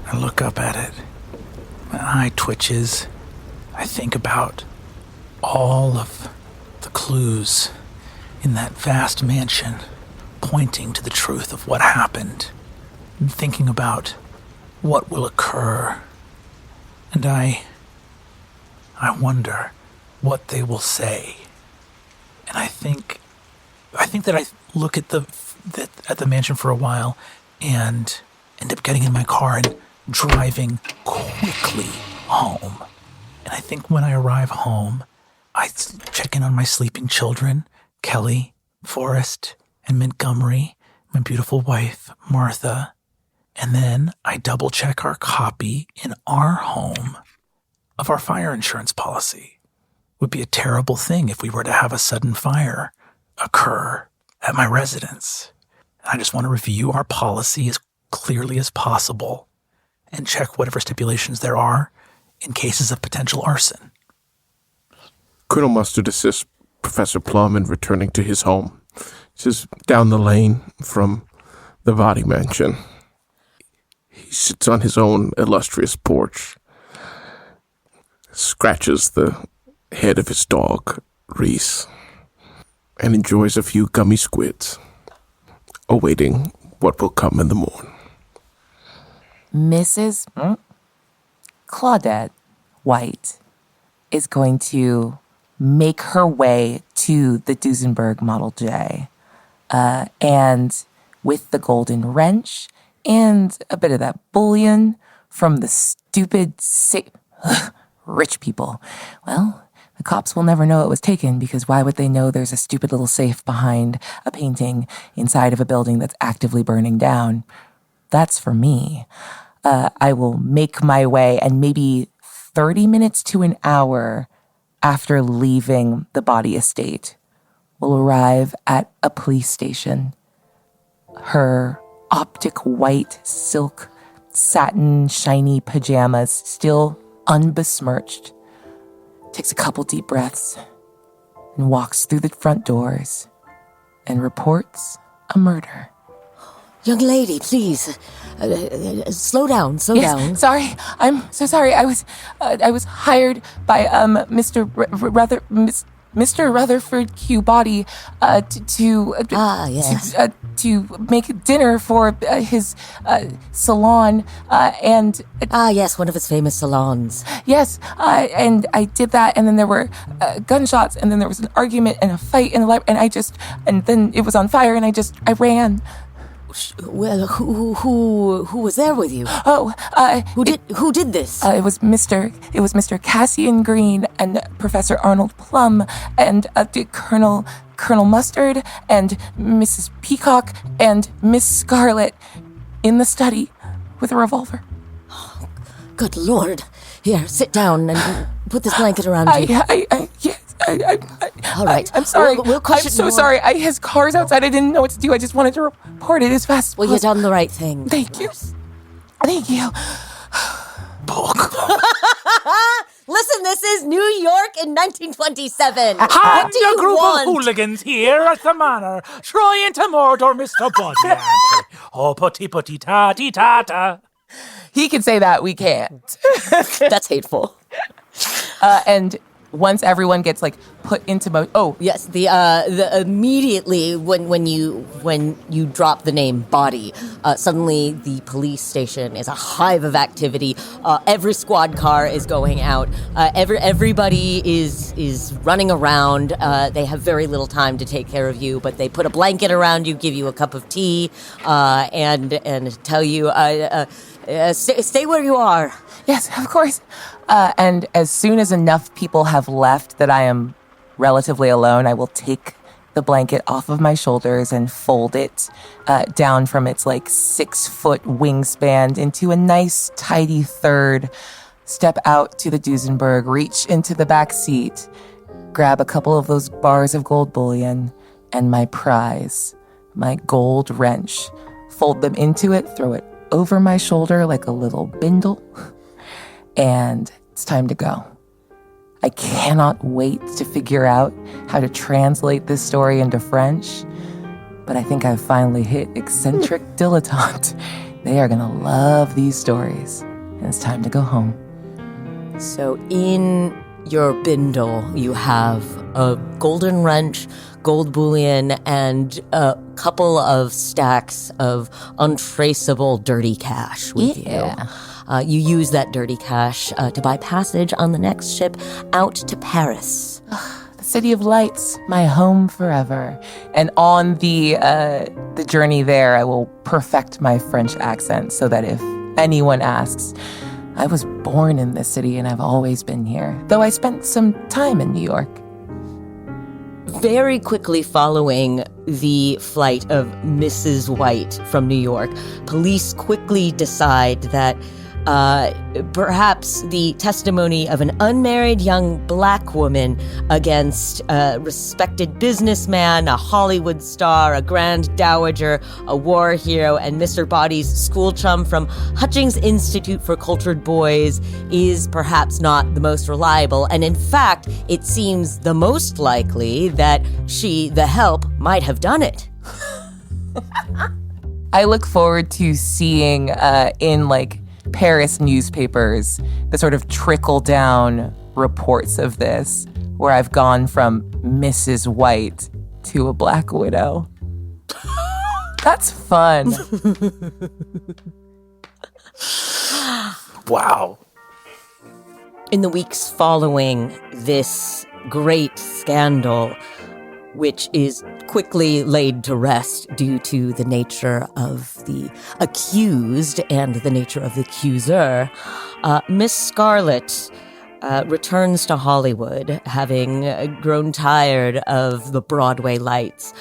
I look up at it. My eye twitches. I think about all of the clues in that vast mansion pointing to the truth of what happened, and thinking about what will occur. And I wonder what they will say. And I think that I look at the mansion for a while and end up getting in my car and driving quickly home. And I think when I arrive home, I check in on my sleeping children, Kelly, Forrest, and Montgomery, my beautiful wife, Martha. And then I double check our copy in our home of our fire insurance policy. It would be a terrible thing if we were to have a sudden fire occur at my residence. And I just want to review our policy as clearly as possible and check whatever stipulations there are in cases of potential arson. Colonel Mustard assists Professor Plum in returning to his home. It's just down the lane from the Vadi mansion. He sits on his own illustrious porch, scratches the head of his dog, Reese, and enjoys a few gummy squids, awaiting what will come in the morn. Mrs. Claudette White is going to make her way to the Duesenberg Model J. And with the golden wrench and a bit of that bullion from the stupid, rich people. Well, the cops will never know it was taken because why would they know there's a stupid little safe behind a painting inside of a building that's actively burning down? That's for me. I will make my way, and maybe 30 minutes to an hour after leaving the body estate, will arrive at a police station. Her optic white silk satin shiny pajamas still unbesmirched, takes a couple deep breaths, and walks through the front doors and reports a murder. Young lady, please, slow down. Sorry, I'm so sorry. I was hired by Mr. Rutherford Q. Body to make dinner for his salon and yes, one of his famous salons. yes, and I did that, and then there were gunshots, and then there was an argument and a fight in the library, and then it was on fire, and I ran. Well, who was there with you? Oh, Who did this? It was Mr. Cassian Green and Professor Arnold Plum and Colonel Mustard and Mrs. Peacock and Miss Scarlet in the study with a revolver. Good Lord! Here, sit down and put this blanket around you. All right. I'm sorry. We'll I'm so more. sorry. His car's outside. I didn't know what to do. I just wanted to report it as fast as Well, possible. you've done the right thing. Thank you. Thank you. Listen, this is New York in 1927. And What do a you group want? of hooligans here at the manor, trying to murder Mr. Body. Oh, putty ta-ta. He can say that. We can't. That's hateful. And once everyone gets put into motion. Oh, Yes, the immediately when you drop the name Body, suddenly the police station is a hive of activity. Every squad car is going out. Everybody is running around. They have very little time to take care of you, but they put a blanket around you, give you a cup of tea, and tell you stay where you are. yes, of course. And as soon as enough people have left that I am relatively alone, I will take the blanket off of my shoulders and fold it down from its 6-foot wingspan into a nice, tidy third. Step out to the Duesenberg, reach into the back seat, grab a couple of those bars of gold bullion, and my prize, my gold wrench. Fold them into it, throw it over my shoulder like a little bindle, and it's time to go. I cannot wait to figure out how to translate this story into French, but I think I've finally hit eccentric dilettante. They are gonna love these stories, and it's time to go home. So in your bindle, you have a golden wrench, gold bullion, and a couple of stacks of untraceable dirty cash with you. You use that dirty cash to buy passage on the next ship out to Paris. The City of Lights, my home forever. And on the journey there, I will perfect my French accent so that if anyone asks, I was born in this city and I've always been here, though I spent some time in New York. Very quickly following the flight of Mrs. White from New York, police quickly decide that perhaps the testimony of an unmarried young black woman against a respected businessman, a Hollywood star, a grand dowager, a war hero, and Mr. Body's school chum from Hutchings Institute for Cultured Boys is perhaps not the most reliable. And in fact, it seems the most likely that she, the help, might have done it. I look forward to seeing in Paris newspapers the sort of trickle down reports of this, where I've gone from Mrs. White to a black widow. That's fun. Wow. In the weeks following this great scandal, which is quickly laid to rest due to the nature of the accused and the nature of the accuser, Miss Scarlet returns to Hollywood, having grown tired of the Broadway lights.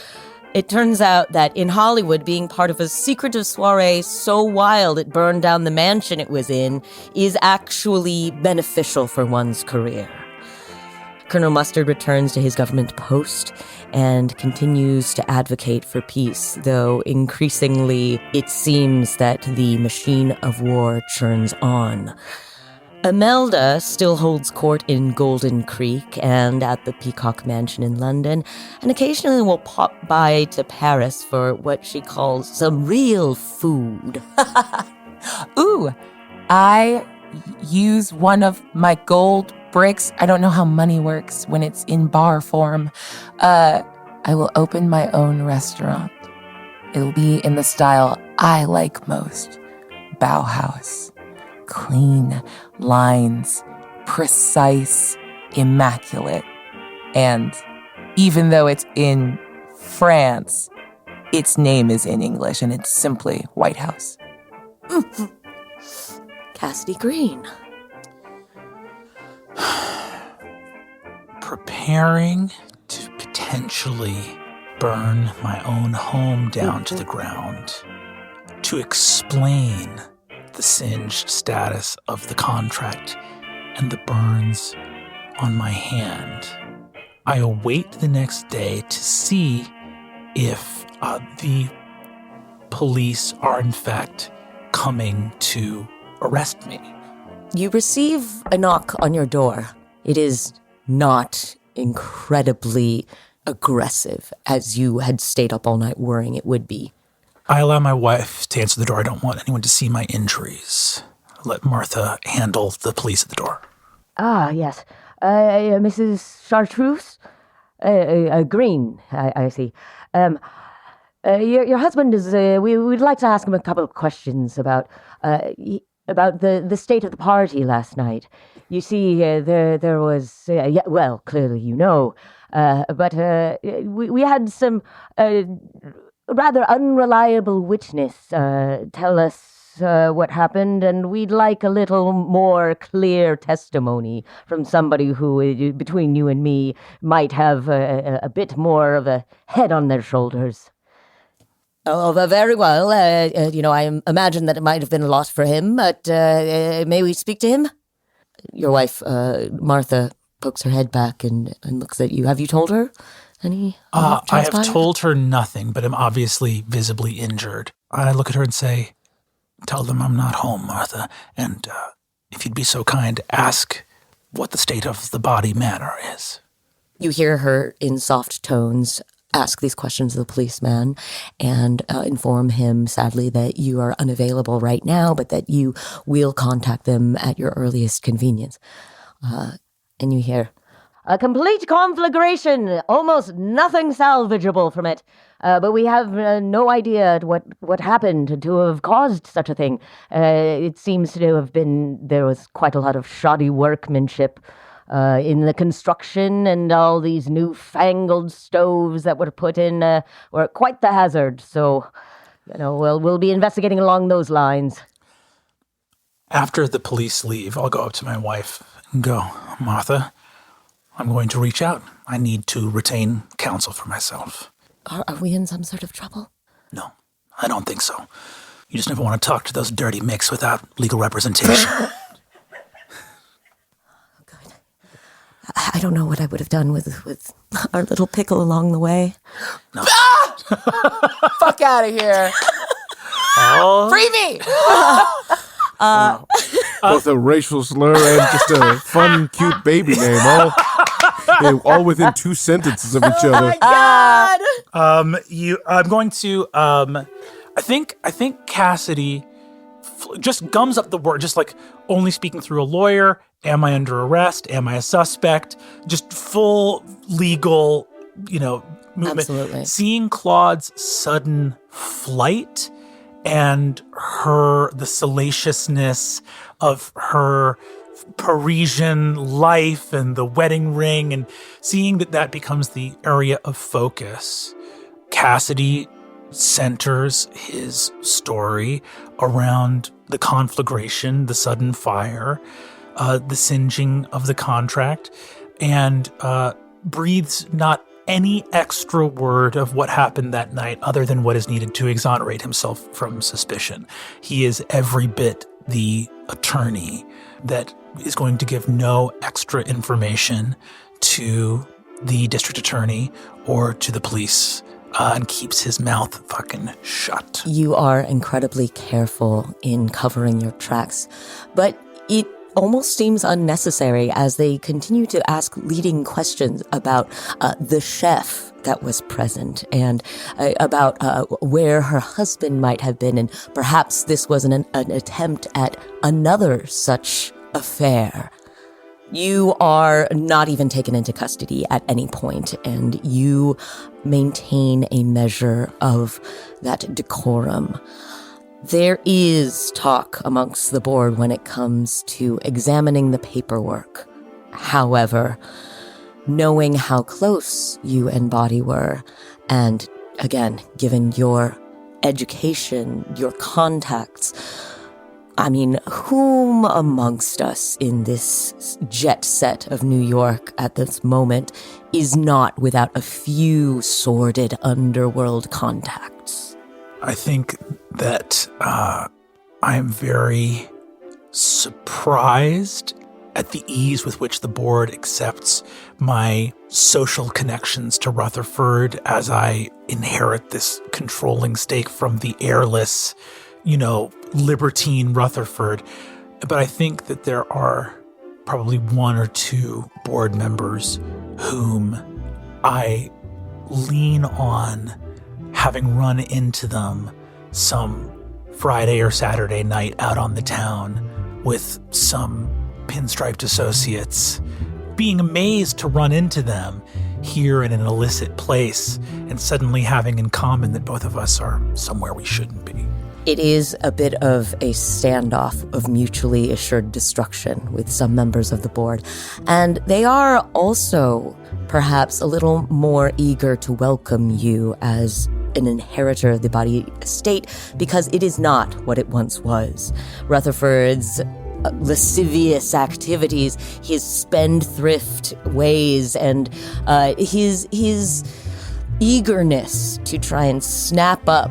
It turns out that in Hollywood, being part of a secretive soiree so wild it burned down the mansion it was in is actually beneficial for one's career. Colonel Mustard returns to his government post and continues to advocate for peace, though increasingly it seems that the machine of war churns on. Imelda still holds court in Golden Creek and at the Peacock Mansion in London, and occasionally will pop by to Paris for what she calls some real food. Ooh, I use one of my gold bricks. I don't know how money works when it's in bar form. I will open my own restaurant. It'll be in the style I like most. Bauhaus. Clean lines, precise, immaculate. And even though it's in France, its name is in English and it's simply White House. Cassidy Green. Preparing to potentially burn my own home down to the ground to explain the singed status of the contract and the burns on my hand. I await the next day to see if the police are in fact coming to arrest me. You receive a knock on your door. It is not incredibly aggressive, as you had stayed up all night worrying it would be. I allow my wife to answer the door. I don't want anyone to see my injuries. Let Martha handle the police at the door. Ah, yes. Mrs. Chartreuse? Green, I see. Your husband is, we'd like to ask him a couple of questions about the state of the party last night. You see, there was, well, clearly you know, but we had some rather unreliable witness tell us what happened, and we'd like a little more clear testimony from somebody who, between you and me, might have a bit more of a head on their shoulders. Oh, very well. I imagine that it might have been a lot for him, but may we speak to him? Your wife, Martha, pokes her head back and looks at you. Have you told her any? I have told her nothing, but am obviously visibly injured. I look at her and say, "Tell them I'm not home, Martha, and if you'd be so kind, ask what the state of the body manner is." You hear her in soft tones ask these questions of the policeman and inform him, sadly, that you are unavailable right now, but that you will contact them at your earliest convenience. And you hear, "A complete conflagration, almost nothing salvageable from it. But we have no idea what happened to have caused such a thing. It seems to have been, there was quite a lot of shoddy workmanship in the construction, and all these newfangled stoves that were put in were quite the hazard. So, we'll be investigating along those lines." After the police leave, I'll go up to my wife and go, "Martha, I'm going to reach out. I need to retain counsel for myself." Are we in some sort of trouble? No, I don't think so. You just never want to talk to those dirty micks without legal representation. Good. I don't know what I would have done with our little pickle along the way. No. Fuck out of here. Free me. Both a racial slur and just a fun, cute baby name, all within 2 sentences of each other. God! I'm going to. I think Cassidy just gums up the word, just like only speaking through a lawyer. Am I under arrest? Am I a suspect? Just full legal, movement. Absolutely. Seeing Claude's sudden flight and the salaciousness of her Parisian life and the wedding ring, and seeing that becomes the area of focus. Cassidy centers his story around the conflagration, the sudden fire, the singeing of the contract, and breathes not any extra word of what happened that night other than what is needed to exonerate himself from suspicion. He is every bit the attorney that is going to give no extra information to the district attorney or to the police, and keeps his mouth fucking shut. You are incredibly careful in covering your tracks, but it almost seems unnecessary as they continue to ask leading questions about the chef that was present and about where her husband might have been, and perhaps this was an attempt at another such affair. You are not even taken into custody at any point, and you maintain a measure of that decorum. There is talk amongst the board when it comes to examining the paperwork. However, knowing how close you and Body were, and again, given your education, your contacts, I mean, whom amongst us in this jet set of New York at this moment is not without a few sordid underworld contacts? I think that I'm very surprised at the ease with which the board accepts my social connections to Rutherford as I inherit this controlling stake from the airless, libertine Rutherford. But I think that there are probably one or two board members whom I lean on, having run into them some Friday or Saturday night out on the town with some pinstriped associates, being amazed to run into them here in an illicit place and suddenly having in common that both of us are somewhere we shouldn't be. It is a bit of a standoff of mutually assured destruction with some members of the board, and they are also perhaps a little more eager to welcome you as an inheritor of the Body estate, because it is not what it once was. Rutherford's lascivious activities, his spendthrift ways, and his eagerness to try and snap up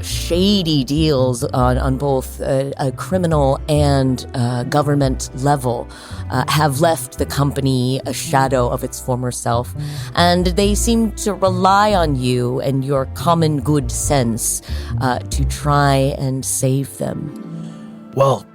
shady deals on both a criminal and government level have left the company a shadow of its former self, and they seem to rely on you and your common good sense to try and save them. Well,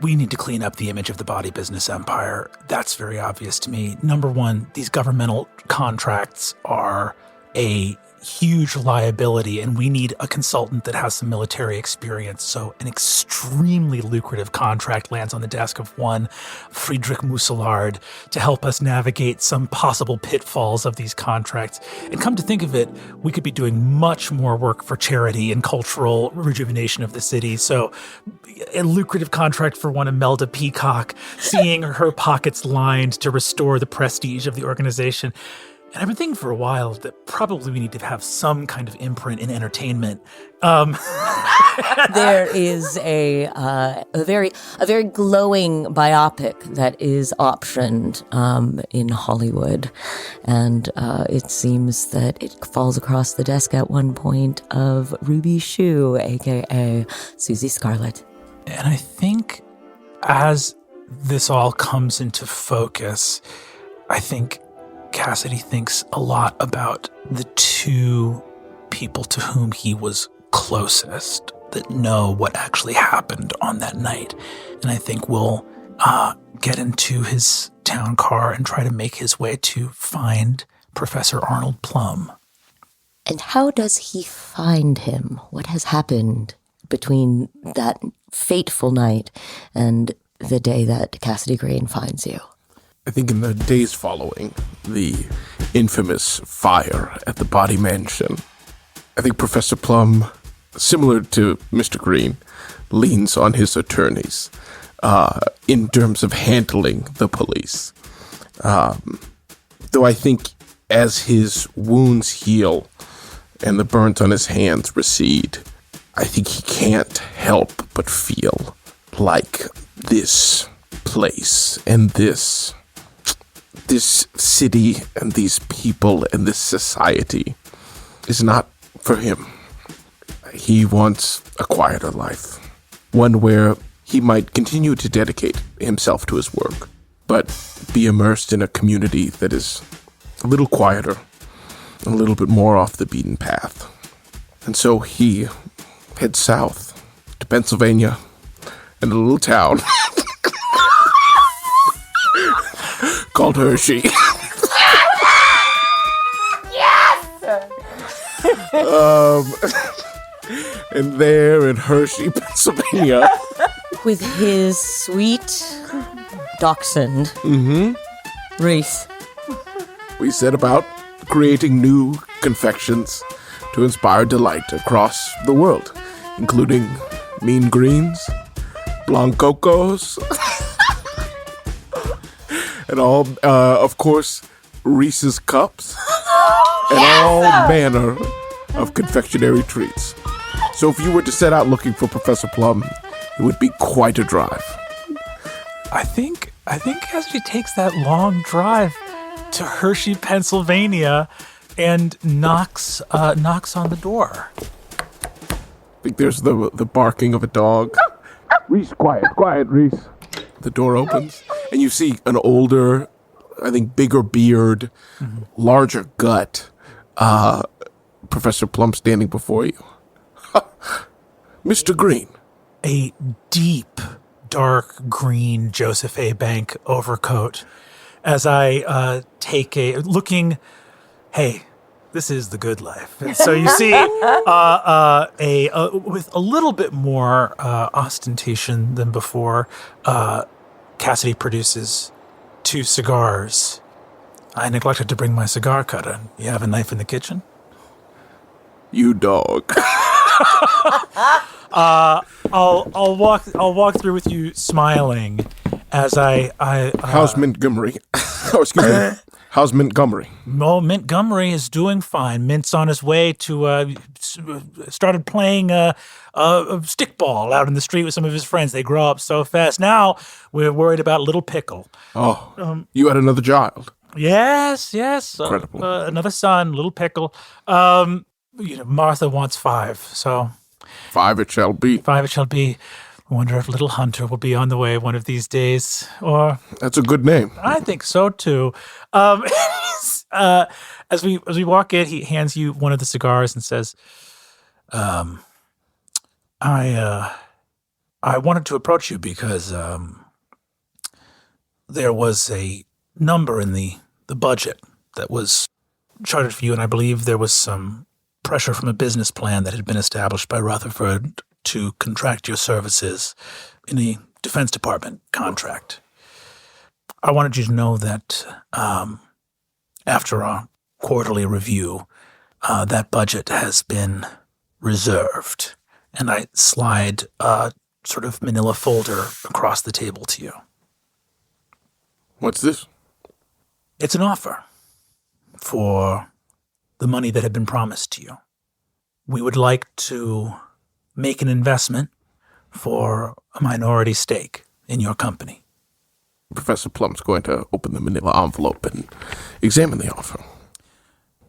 we need to clean up the image of the Body business empire. That's very obvious to me. Number one, these governmental contracts are a huge liability, and we need a consultant that has some military experience. So an extremely lucrative contract lands on the desk of one Friedrich Musselard to help us navigate some possible pitfalls of these contracts. And come to think of it, we could be doing much more work for charity and cultural rejuvenation of the city. So a lucrative contract for one Imelda Peacock, seeing her pockets lined to restore the prestige of the organization. And I've been thinking for a while that probably we need to have some kind of imprint in entertainment. There is a very glowing biopic that is optioned in Hollywood, and it seems that it falls across the desk at one point of Ruby Shue, aka Susie Scarlett. And I think as this all comes into focus, I think Cassidy thinks a lot about the two people to whom he was closest that know what actually happened on that night. And I think we'll get into his town car and try to make his way to find Professor Arnold Plum. And how does he find him? What has happened between that fateful night and the day that Cassidy Green finds you? I think in the days following the infamous fire at the Body Mansion, I think Professor Plum, similar to Mr. Green, leans on his attorneys in terms of handling the police. Though I think as his wounds heal and the burns on his hands recede, I think he can't help but feel like this place and this city and these people and this society is not for him. He wants a quieter life, one where he might continue to dedicate himself to his work, but be immersed in a community that is a little quieter, a little bit more off the beaten path. And so he heads south to Pennsylvania and a little town called Hershey. And there in Hershey, Pennsylvania, With his sweet dachshund, Reese. we set about creating new confections to inspire delight across the world, including mean greens, blancocos, and all, of course, Reese's cups, and all manner of confectionery treats. So if you were to set out looking for Professor Plum, it would be quite a drive. I think Cassidy takes that long drive to Hershey, Pennsylvania, and knocks on the door. I think there's the barking of a dog. Reese, quiet, Reese. The door opens, and you see an older, I think bigger beard, larger gut, Professor Plum standing before you. Mr. Green. A deep, dark green Joseph A. Bank overcoat. As I take a looking, hey, this is the good life. And so you see with a little bit more ostentation than before, Cassidy produces 2 cigars. I neglected to bring my cigar cutter. You have a knife in the kitchen? You dog. I'll walk through with you smiling as How's Montgomery? Oh, excuse me. How's Montgomery? Well, Montgomery is doing fine. Mint's on his way to started playing a stickball out in the street with some of his friends. They grow up so fast. Now we're worried about Little Pickle. Oh, you had another child. Yes. Incredible. Another son, Little Pickle. Martha wants 5, so 5 it shall be. 5 it shall be. I wonder if Little Hunter will be on the way one of these days, or That's a good name. I think so too. As we walk in, he hands you one of the cigars and says, I wanted to approach you because there was a number in the budget that was charted for you, and I believe there was some pressure from a business plan that had been established by Rutherford to contract your services in a Defense Department contract. I wanted you to know that after our quarterly review, that budget has been reserved. And I slide a sort of manila folder across the table to you. What's this? It's an offer for the money that had been promised to you. We would like to make an investment for a minority stake in your company. Professor Plum's going to open the manila envelope and examine the offer.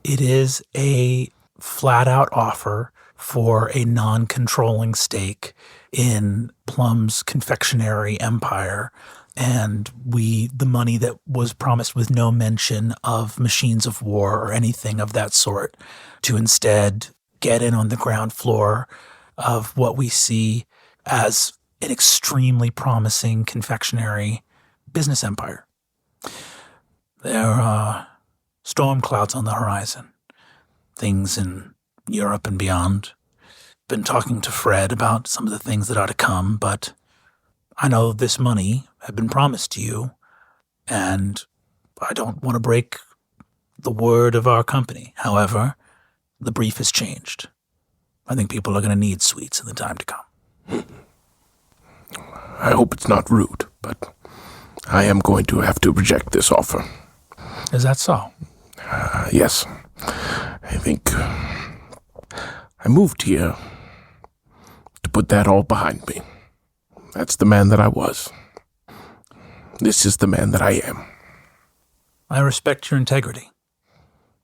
It is a flat-out offer for a non-controlling stake in Plum's confectionery empire, and the money that was promised with no mention of machines of war or anything of that sort, to instead get in on the ground floor of what we see as an extremely promising confectionery business empire. There are storm clouds on the horizon, things in Europe and beyond. Been talking to Fred about some of the things that are to come, but I know this money had been promised to you, and I don't want to break the word of our company. However, the brief has changed. I think people are going to need sweets in the time to come. I hope it's not rude, but I am going to have to reject this offer. Is that so? Yes. I think I moved here to put that all behind me. That's the man that I was. This is the man that I am. I respect your integrity.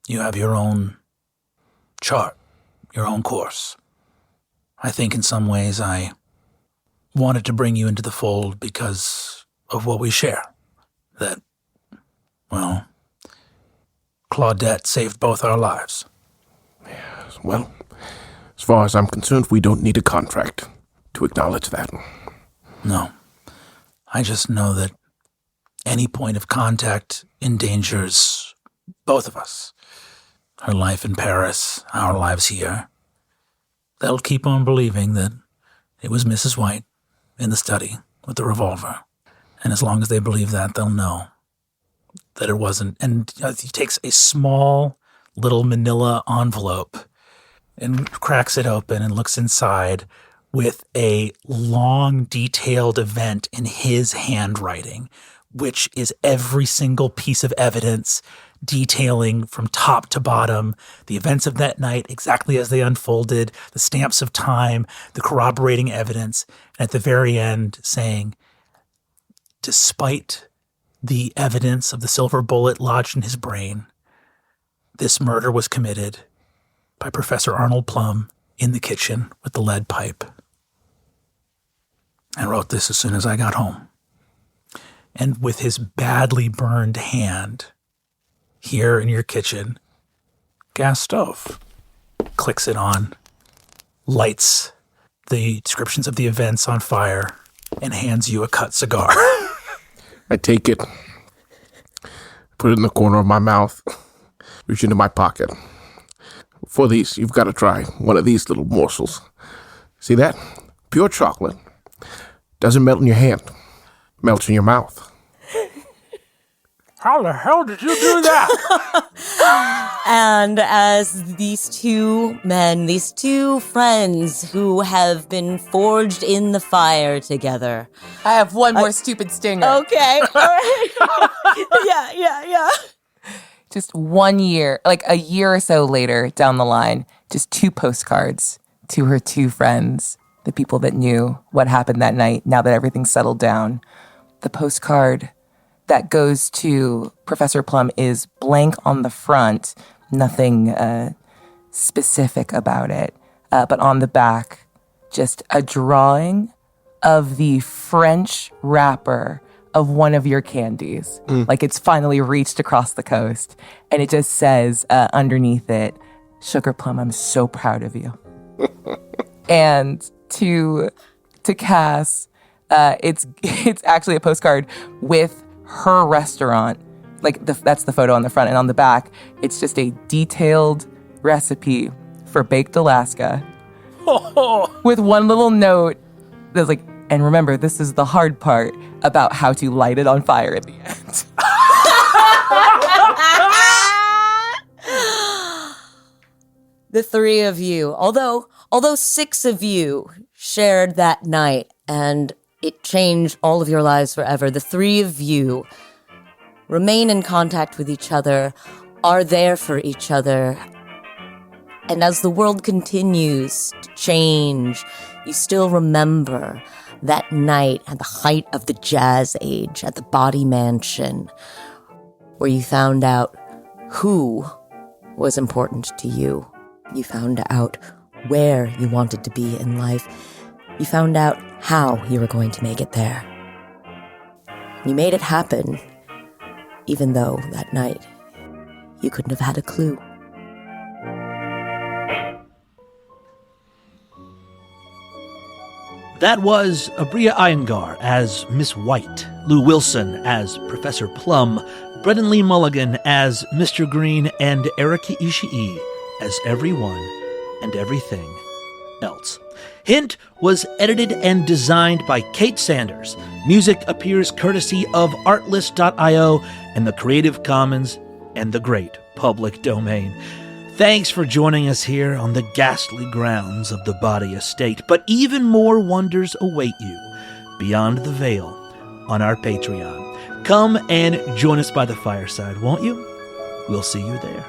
You have your own chart, your own course. I think in some ways I wanted to bring you into the fold because of what we share. That, well, Claudette saved both our lives. Well, as far as I'm concerned, we don't need a contract to acknowledge that. No. I just know that any point of contact endangers both of us. Her life in Paris, our lives here. They'll keep on believing that it was Mrs. White in the study with the revolver. And as long as they believe that, they'll know that it wasn't. And he takes a small little manila envelope and cracks it open and looks inside with a long, detailed event in his handwriting, which is every single piece of evidence detailing from top to bottom the events of that night exactly as they unfolded, the stamps of time, the corroborating evidence, and at the very end saying, despite the evidence of the silver bullet lodged in his brain, this murder was committed by Professor Arnold Plum in the kitchen with the lead pipe. I wrote this as soon as I got home. And with his badly burned hand, here in your kitchen, gas stove, clicks it on, lights the descriptions of the events on fire, and hands you a cut cigar. I take it, put it in the corner of my mouth, reach into my pocket. For these, you've got to try one of these little morsels. See that? Pure chocolate. Doesn't melt in your hand. Melts in your mouth. How the hell did you do that? And as these two men, these two friends who have been forged in the fire together. I have one more stupid stinger. Okay, all right. Yeah. Just 1 year, like a year or so later down the line, just 2 postcards to her 2 friends, the people that knew what happened that night, now that everything's settled down. The postcard that goes to Professor Plum is blank on the front, nothing specific about it. But on the back, just a drawing of the French wrapper of one of your candies. Like it's finally reached across the coast. And it just says underneath it, Sugar Plum, I'm so proud of you. And to Cass, it's actually a postcard with her restaurant. Like that's the photo on the front. And on the back, it's just a detailed recipe for baked Alaska with one little note that's like, and remember, this is the hard part about how to light it on fire at the end. The 3 of you, although 6 of you shared that night and it changed all of your lives forever, the 3 of you remain in contact with each other, are there for each other. And as the world continues to change, you still remember that night at the height of the jazz age at the Body Mansion, where you found out who was important to you. You found out where you wanted to be in life. You found out how you were going to make it there. You made it happen, even though that night you couldn't have had a clue. That was Abria Iyengar as Miss White, Lou Wilson as Professor Plum, Brendan Lee Mulligan as Mr. Green, and Erika Ishii as everyone and everything else. Hint was edited and designed by Kate Sanders. Music appears courtesy of Artlist.io and the Creative Commons and the great public domain. Thanks for joining us here on the ghastly grounds of the Body Estate, but even more wonders await you beyond the veil on our Patreon. Come and join us by the fireside, won't you? We'll see you there.